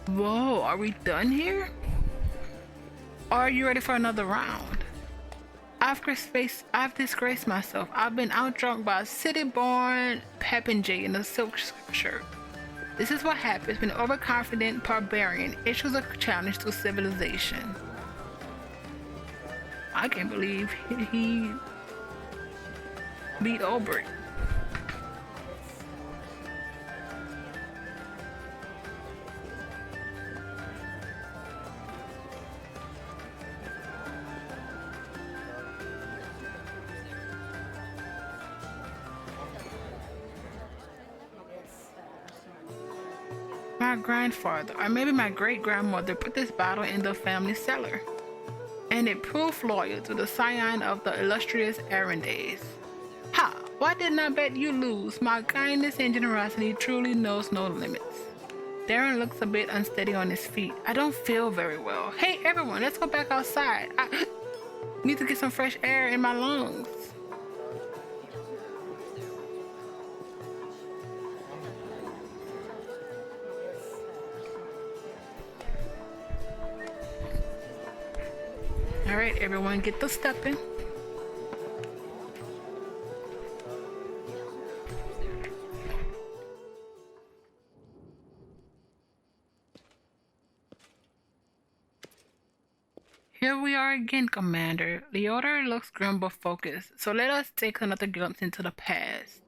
Whoa, are we done here? Are you ready for another round? I've disgraced myself. I've been outdrunk by a city-born Pathfinder in a silk shirt. This is what happens when an overconfident barbarian issues a challenge to civilization. I can't believe he beat Albert. My grandfather, or maybe my great-grandmother, put this bottle in the family cellar, and it proved loyal to the scion of the illustrious Arandaise. Ha! Why didn't I bet you lose? My kindness and generosity truly knows no limits. Darren looks a bit unsteady on his feet. I don't feel very well. Hey everyone, let's go back outside. I need to get some fresh air in my lungs. All right, everyone, get the stepping. Here we are again, Commander. The order looks grim but focused, so let us take another glimpse into the past.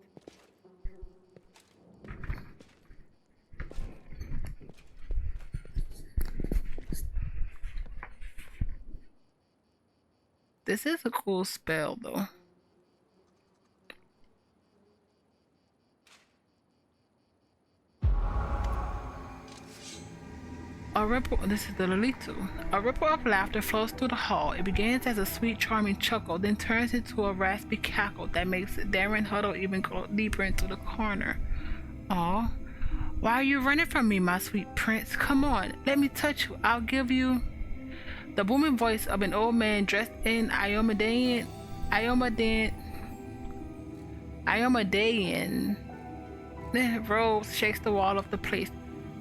This is a cool spell, though. This is the Lolitu. A ripple of laughter flows through the hall. It begins as a sweet, charming chuckle, then turns into a raspy cackle that makes Darren huddle even go deeper into the corner. Aw, why are you running from me, my sweet prince? Come on, let me touch you. I'll give you... The booming voice of an old man dressed in Iomedaean robes shakes the wall of the place.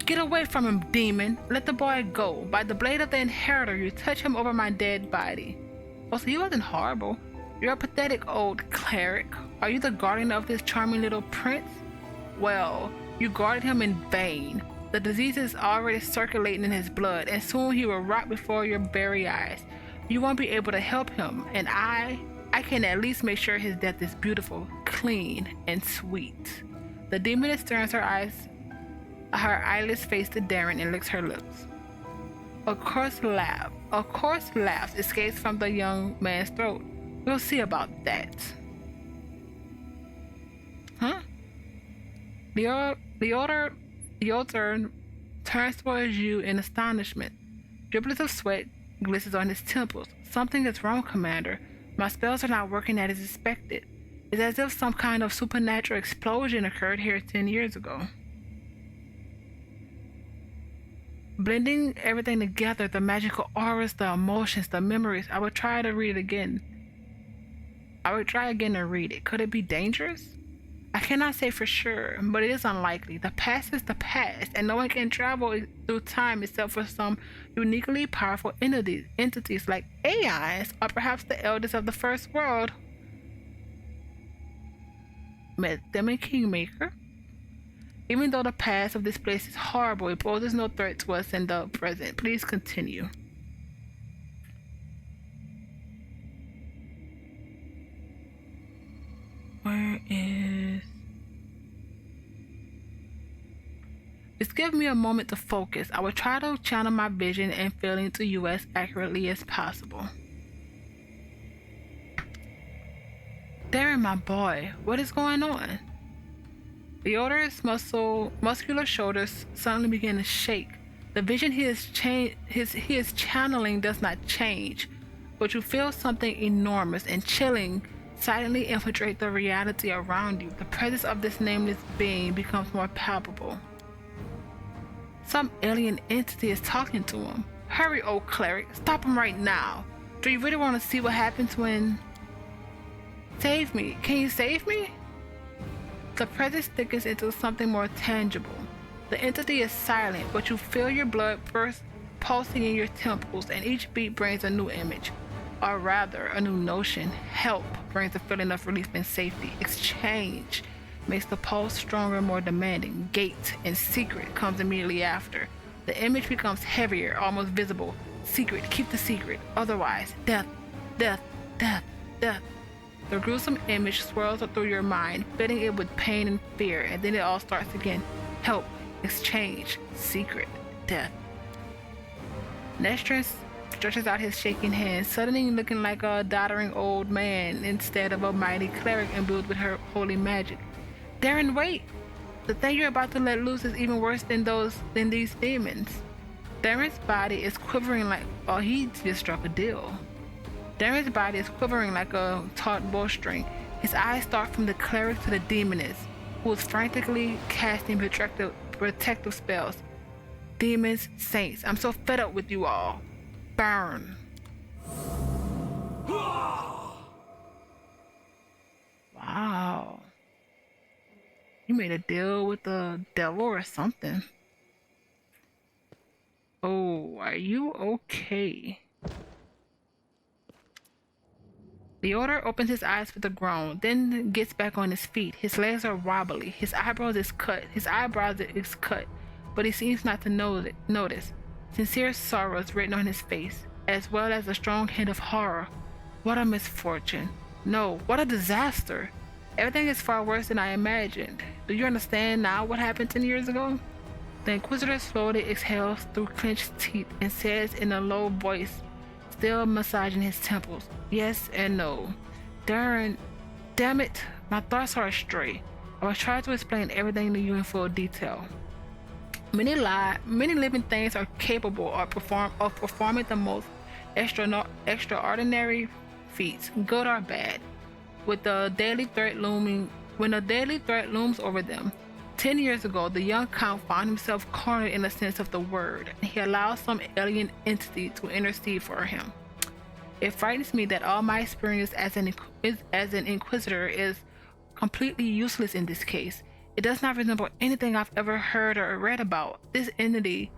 Get away from him, demon! Let the boy go. By the blade of the inheritor, you touch him over my dead body. Oh, so he wasn't horrible. You're a pathetic old cleric. Are you the guardian of this charming little prince? Well, you guarded him in vain. The disease is already circulating in his blood, and soon he will rot before your very eyes. You won't be able to help him, and I can at least make sure his death is beautiful, clean, and sweet. The demoness turns her eyeless face to Darren and licks her lips. A coarse laugh escapes from the young man's throat. We'll see about that. Huh? The altar turns towards you in astonishment. Driblets of sweat glistens on his temples. Something is wrong, Commander. My spells are not working as expected. It's as if some kind of supernatural explosion occurred here 10 years ago. Blending everything together, the magical auras, the emotions, the memories. I would try again to read it. Could it be dangerous? I cannot say for sure, but it is unlikely. The past is the past, and no one can travel through time except for some uniquely powerful entities like AIs, or perhaps the elders of the first world. Met them in Kingmaker. Even though the past of this place is horrible, it poses no threat to us in the present. Please continue. Where is... Just give me a moment to focus. I will try to channel my vision and feeling to you as accurately as possible. Darren, my boy, what is going on? The order's muscular shoulders suddenly begin to shake. The vision he is channeling does not change, but you feel something enormous and chilling silently infiltrate the reality around you. The presence of this nameless being becomes more palpable. Some alien entity is talking to him. Hurry, old cleric, stop him right now. Do you really want to see what happens when... Save me. Can you save me? The presence thickens into something more tangible. The entity is silent, but you feel your blood first pulsing in your temples, and each beat brings a new image, or rather, a new notion. Help brings a feeling of relief and safety. Exchange makes the pulse stronger and more demanding. Gate and secret comes immediately after. The image becomes heavier, almost visible. Secret, keep the secret. Otherwise, death, death, death, death. The gruesome image swirls through your mind, filling it with pain and fear, and then it all starts again. Help, exchange, secret, death. Nestrin stretches out his shaking hand, suddenly looking like a doddering old man instead of a mighty cleric imbued with her holy magic. Darren, wait! The thing you're about to let loose is even worse than these demons. Darren's body is quivering like... Oh, he just struck a deal. Darren's body is quivering like a taut bowstring. His eyes start from the cleric to the demoness, who is frantically casting protective spells. Demons, saints, I'm so fed up with you all. Burn. Wow. You made a deal with the devil or something. Oh, are you okay? The Order opens his eyes with a groan, then gets back on his feet. His legs are wobbly. His eyebrows is cut, but he seems not to notice. Sincere sorrow is written on his face, as well as a strong hint of horror. What a misfortune. No, what a disaster. Everything is far worse than I imagined. Do you understand now what happened 10 years ago? The Inquisitor slowly exhales through clenched teeth and says in a low voice, still massaging his temples, yes and no. Darren, damn it, my thoughts are astray. I was trying to explain everything to you in full detail. Many living things are capable of performing the most extraordinary feats, good or bad, when a daily threat looms over them. 10 years ago, the young Count found himself cornered in the sense of the word, and he allowed some alien entity to intercede for him. It frightens me that all my experience as an Inquisitor is completely useless in this case. It does not resemble anything I've ever heard or read about. This entity,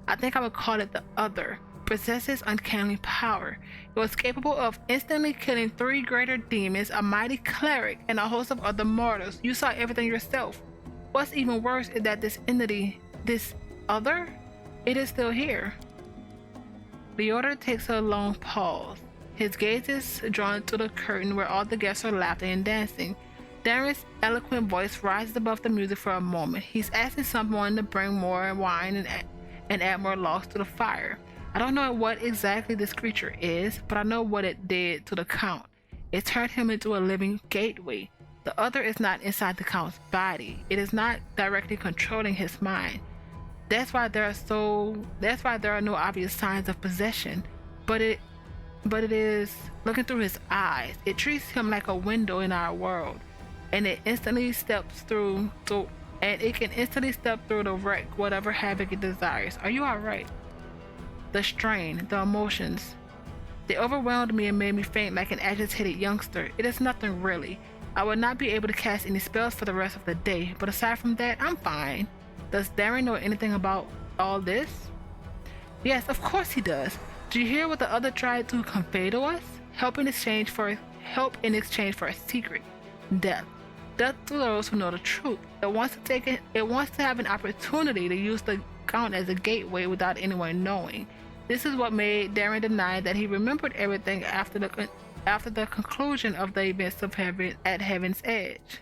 I think I would call it the Other, possesses uncanny power. It was capable of instantly killing 3 greater demons, a mighty cleric, and a host of other mortals. You saw everything yourself. What's even worse is that this entity, this Other, it is still here. The Order takes a long pause. His gaze is drawn to the curtain where all the guests are laughing and dancing. Darren's eloquent voice rises above the music for a moment. He's asking someone to bring more wine and add more logs to the fire. I don't know what exactly this creature is, but I know what it did to the Count. It turned him into a living gateway. The Other is not inside the Count's body. It is not directly controlling his mind. That's why there are no obvious signs of possession. But it is looking through his eyes. It treats him like a window in our world, and it can instantly step through to wreak whatever havoc it desires. Are you alright? The strain, the emotions, they overwhelmed me and made me faint like an agitated youngster. It is nothing really. I will not be able to cast any spells for the rest of the day, but aside from that, I'm fine. Does Darren know anything about all this? Yes, of course he does. Did you hear what the Other tried to convey to us? Help in exchange for a secret. Death. Death to those who know the truth. It wants to have an opportunity to use the Count as a gateway without anyone knowing. This is what made Darren deny that he remembered everything after the conclusion of the events of Heaven's Edge.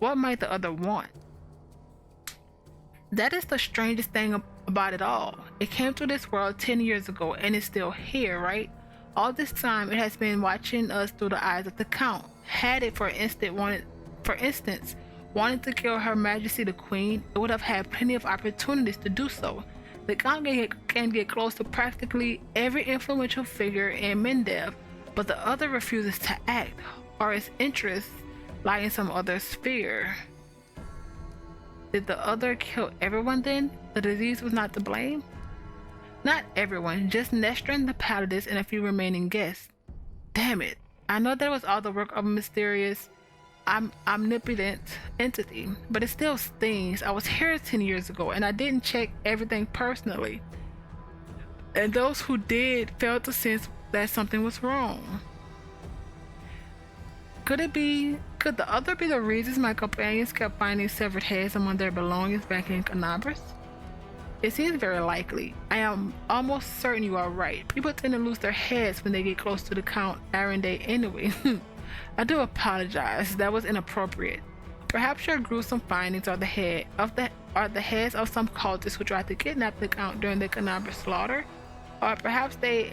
What might the Other want? That is the strangest thing about it all. It came to this world 10 years ago and is still here, right? All this time it has been watching us through the eyes of the Count. Had it, for instance, wanted to kill Her Majesty the Queen, it would have had plenty of opportunities to do so. The Count can get close to practically every influential figure in Mendev, but the Other refuses to act, or its interests lie in some other sphere. Did the Other kill everyone then? The disease was not to blame? Not everyone, just Nestrin, the Paladins, and a few remaining guests. Damn it. I know that was all the work of a mysterious, omnipotent entity, but it still stings. I was here 10 years ago, and I didn't check everything personally. And those who did failed to sense that something was wrong. Could the Other be the reasons my companions kept finding severed heads among their belongings back in Canabras? It seems very likely. I am almost certain you are right. People tend to lose their heads when they get close to the Count Arendelle anyway. I do apologize. That was inappropriate. Perhaps your gruesome findings are the heads of some cultists who tried to kidnap the Count during the Canabra slaughter, or perhaps they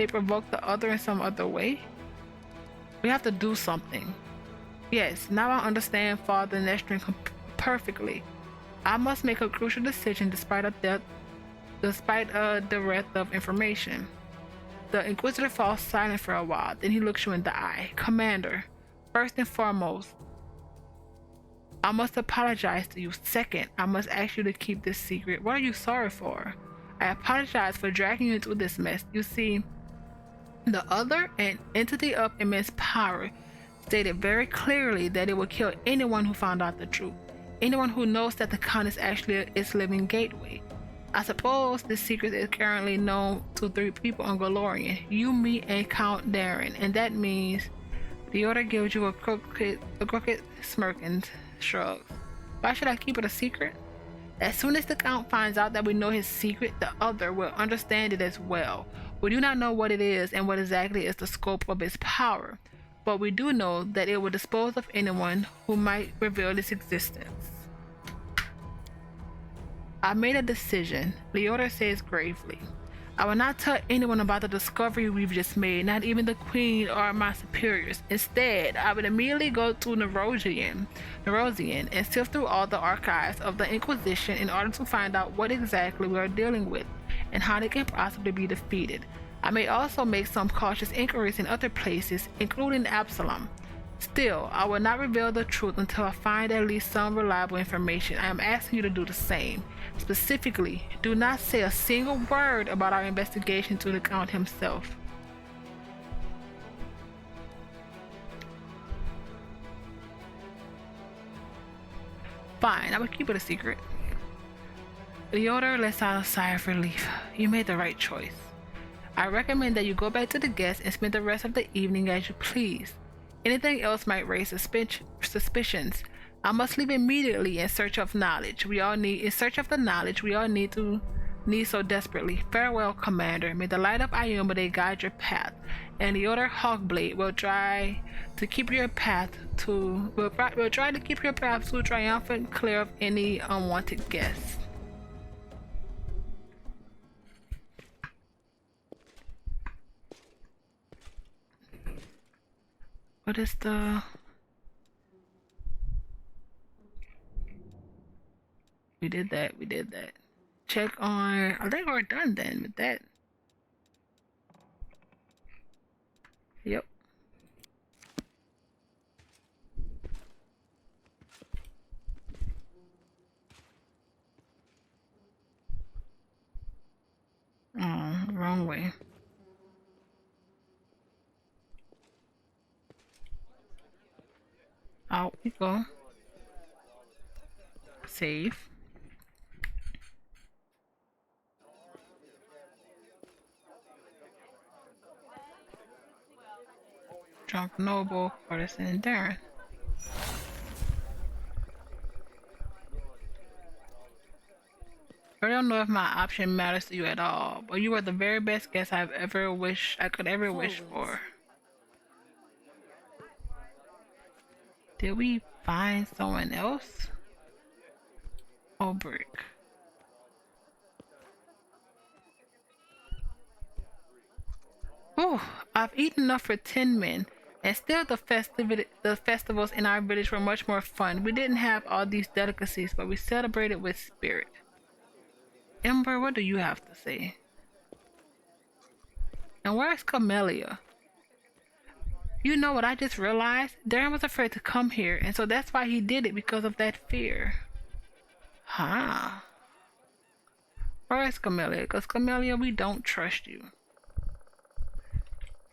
provoked the Other in some other way. We have to do something. Yes, now I understand Father Nestrin perfectly. I must make a crucial decision despite a dearth of information. The Inquisitor falls silent for a while, then he looks you in the eye. Commander, first and foremost, I must apologize to you. Second, I must ask you to keep this secret. What are you sorry for? I apologize for dragging you into this mess. You see, the Other, an entity of immense power, stated very clearly that it would kill anyone who found out the truth. Anyone who knows that the Count is actually its living gateway. I suppose this secret is currently known to 3 people on Galorian. You, me, and Count Darren, and that means the order gives you a crooked smirk and shrugs. Why should I keep it a secret? As soon as the Count finds out that we know his secret, the other will understand it as well. We do not know what it is and what exactly is the scope of its power, but we do know that it will dispose of anyone who might reveal its existence. I made a decision, Leota says gravely. I will not tell anyone about the discovery we've just made, not even the Queen or my superiors. Instead, I would immediately go to Nerosian and sift through all the archives of the Inquisition in order to find out what exactly we are dealing with and how they can possibly be defeated. I may also make some cautious inquiries in other places, including Absalom. Still, I will not reveal the truth until I find at least some reliable information. I am asking you to do the same. Specifically, do not say a single word about our investigation to the Count himself. Fine, I will keep it a secret. Leota lets out a sigh of relief. You made the right choice. I recommend that you go back to the guests and spend the rest of the evening as you please. Anything else might raise suspicions. I must leave immediately in search of knowledge. We all need so desperately. Farewell, Commander. May the light of Iomedae guide your path, and the other Hawkblade will try to keep your path to triumphant, clear of any unwanted guests. What is the... We did that. Check on... I think we're done then with that. Yep. Oh, wrong way. Out we go. Save. Drunk Noble, Courtesan, and Darren. I don't know if my option matters to you at all, but you are the very best guest I could ever wish for. Did we find someone else? Oh, brick. Oh, I've eaten enough for 10 men, and still the festivals in our village were much more fun. We didn't have all these delicacies, but we celebrated with spirit. Ember, what do you have to say? And where's Camellia? You know what I just realized? Darren was afraid to come here, and so that's why he did it, because of that fear. Huh. Where is Camellia? Because Camellia, we don't trust you.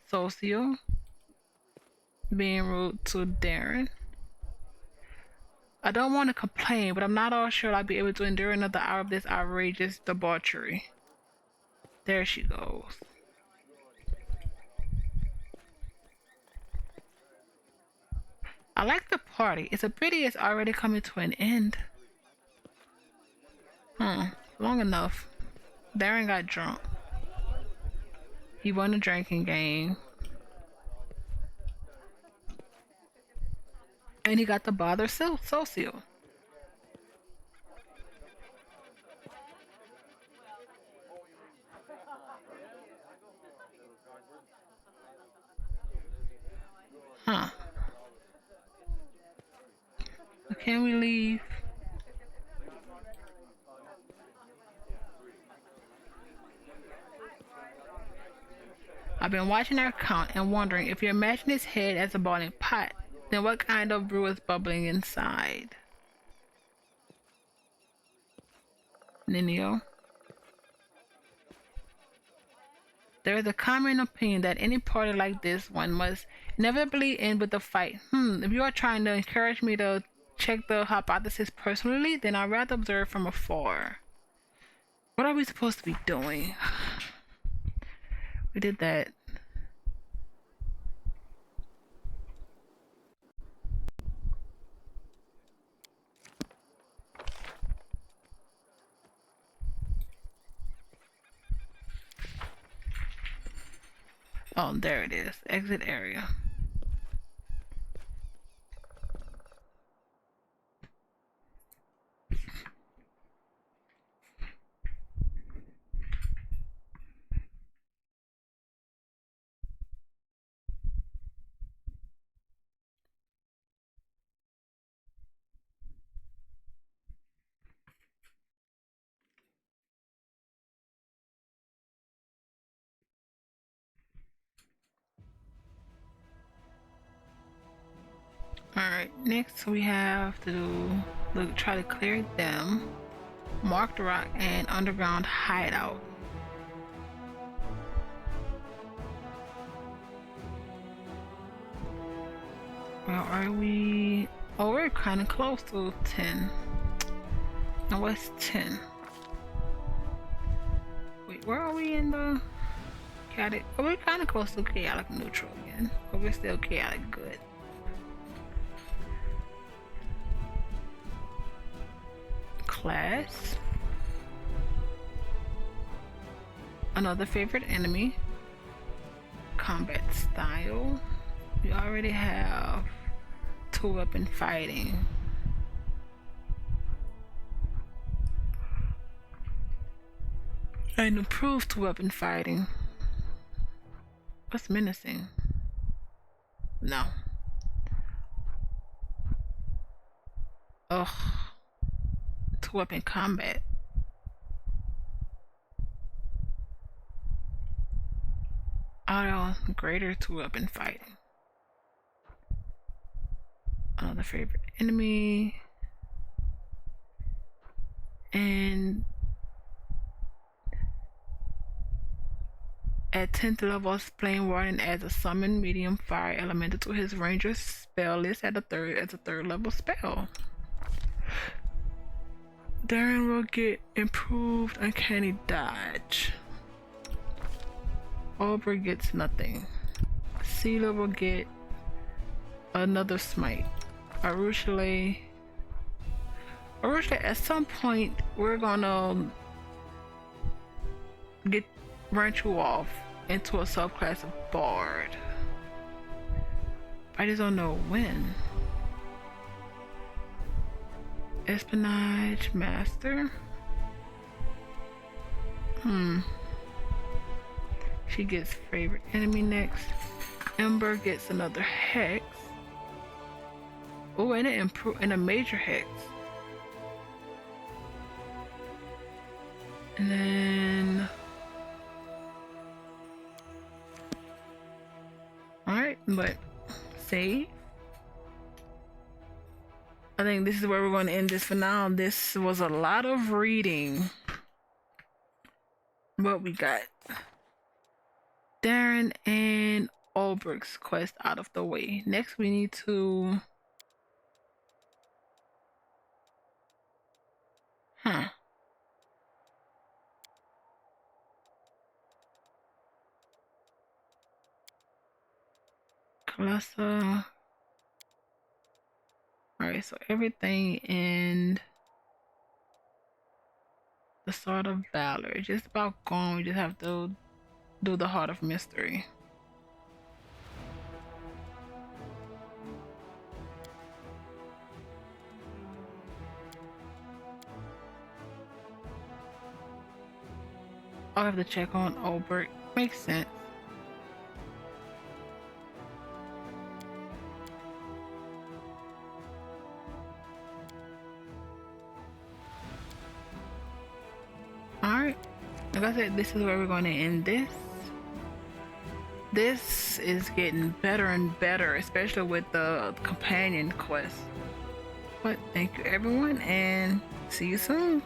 Socio. Being rude to Darren. I don't want to complain, but I'm not all sure I'll be able to endure another hour of this outrageous debauchery. There she goes. I like the party. It's a pity it's already coming to an end. Long enough. Darren got drunk. He won a drinking game. And he got to bother Socio. Huh. Can we leave? I've been watching our count and wondering if you imagine his head as a boiling pot, then what kind of brew is bubbling inside? Ninio. There is a common opinion that any party like this one must inevitably end with a fight. If you are trying to encourage me to check the hypothesis personally, then I'd rather observe from afar. What are we supposed to be doing? We did that. Oh, there it is. Exit area. Alright, next we have to try to clear them. Mark the rock and underground hideout. Well, are we? Oh, we're kind of close to 10. Now what's 10? Wait, where are we in the chaotic? Oh, we're kind of close to chaotic neutral again, but we're still chaotic good. Class. Another favorite enemy. Combat style. We already have 2-weapon fighting. And improved 2-weapon fighting. What's menacing? No. Ugh. 2-weapon combat. Auto greater 2-weapon fighting. Another favorite enemy. And at 10th level, Flame Warden adds a summon medium fire elemental to his ranger spell list as a third level spell. Darren will get improved uncanny dodge. Aubrey gets nothing. Sealer will get another smite. Arushale, at some point we're gonna branch you off into a subclass of Bard. I just don't know when. Espionage Master. She gets favorite enemy next. Ember gets another hex. Oh, and a major hex. And then, alright, but save. I think this is where we're going to end this for now. This was a lot of reading. What we got? Darren and Ulbricht's quest out of the way. Next, we need to... Colossa. Alright, so everything in the Sword of Valor is just about gone. We just have to do the Heart of Mystery. I'll have to check on Ulbricht. Makes sense. Alright, like I said, this is where we're going to end this. This is getting better and better, especially with the companion quest. But thank you everyone, and see you soon.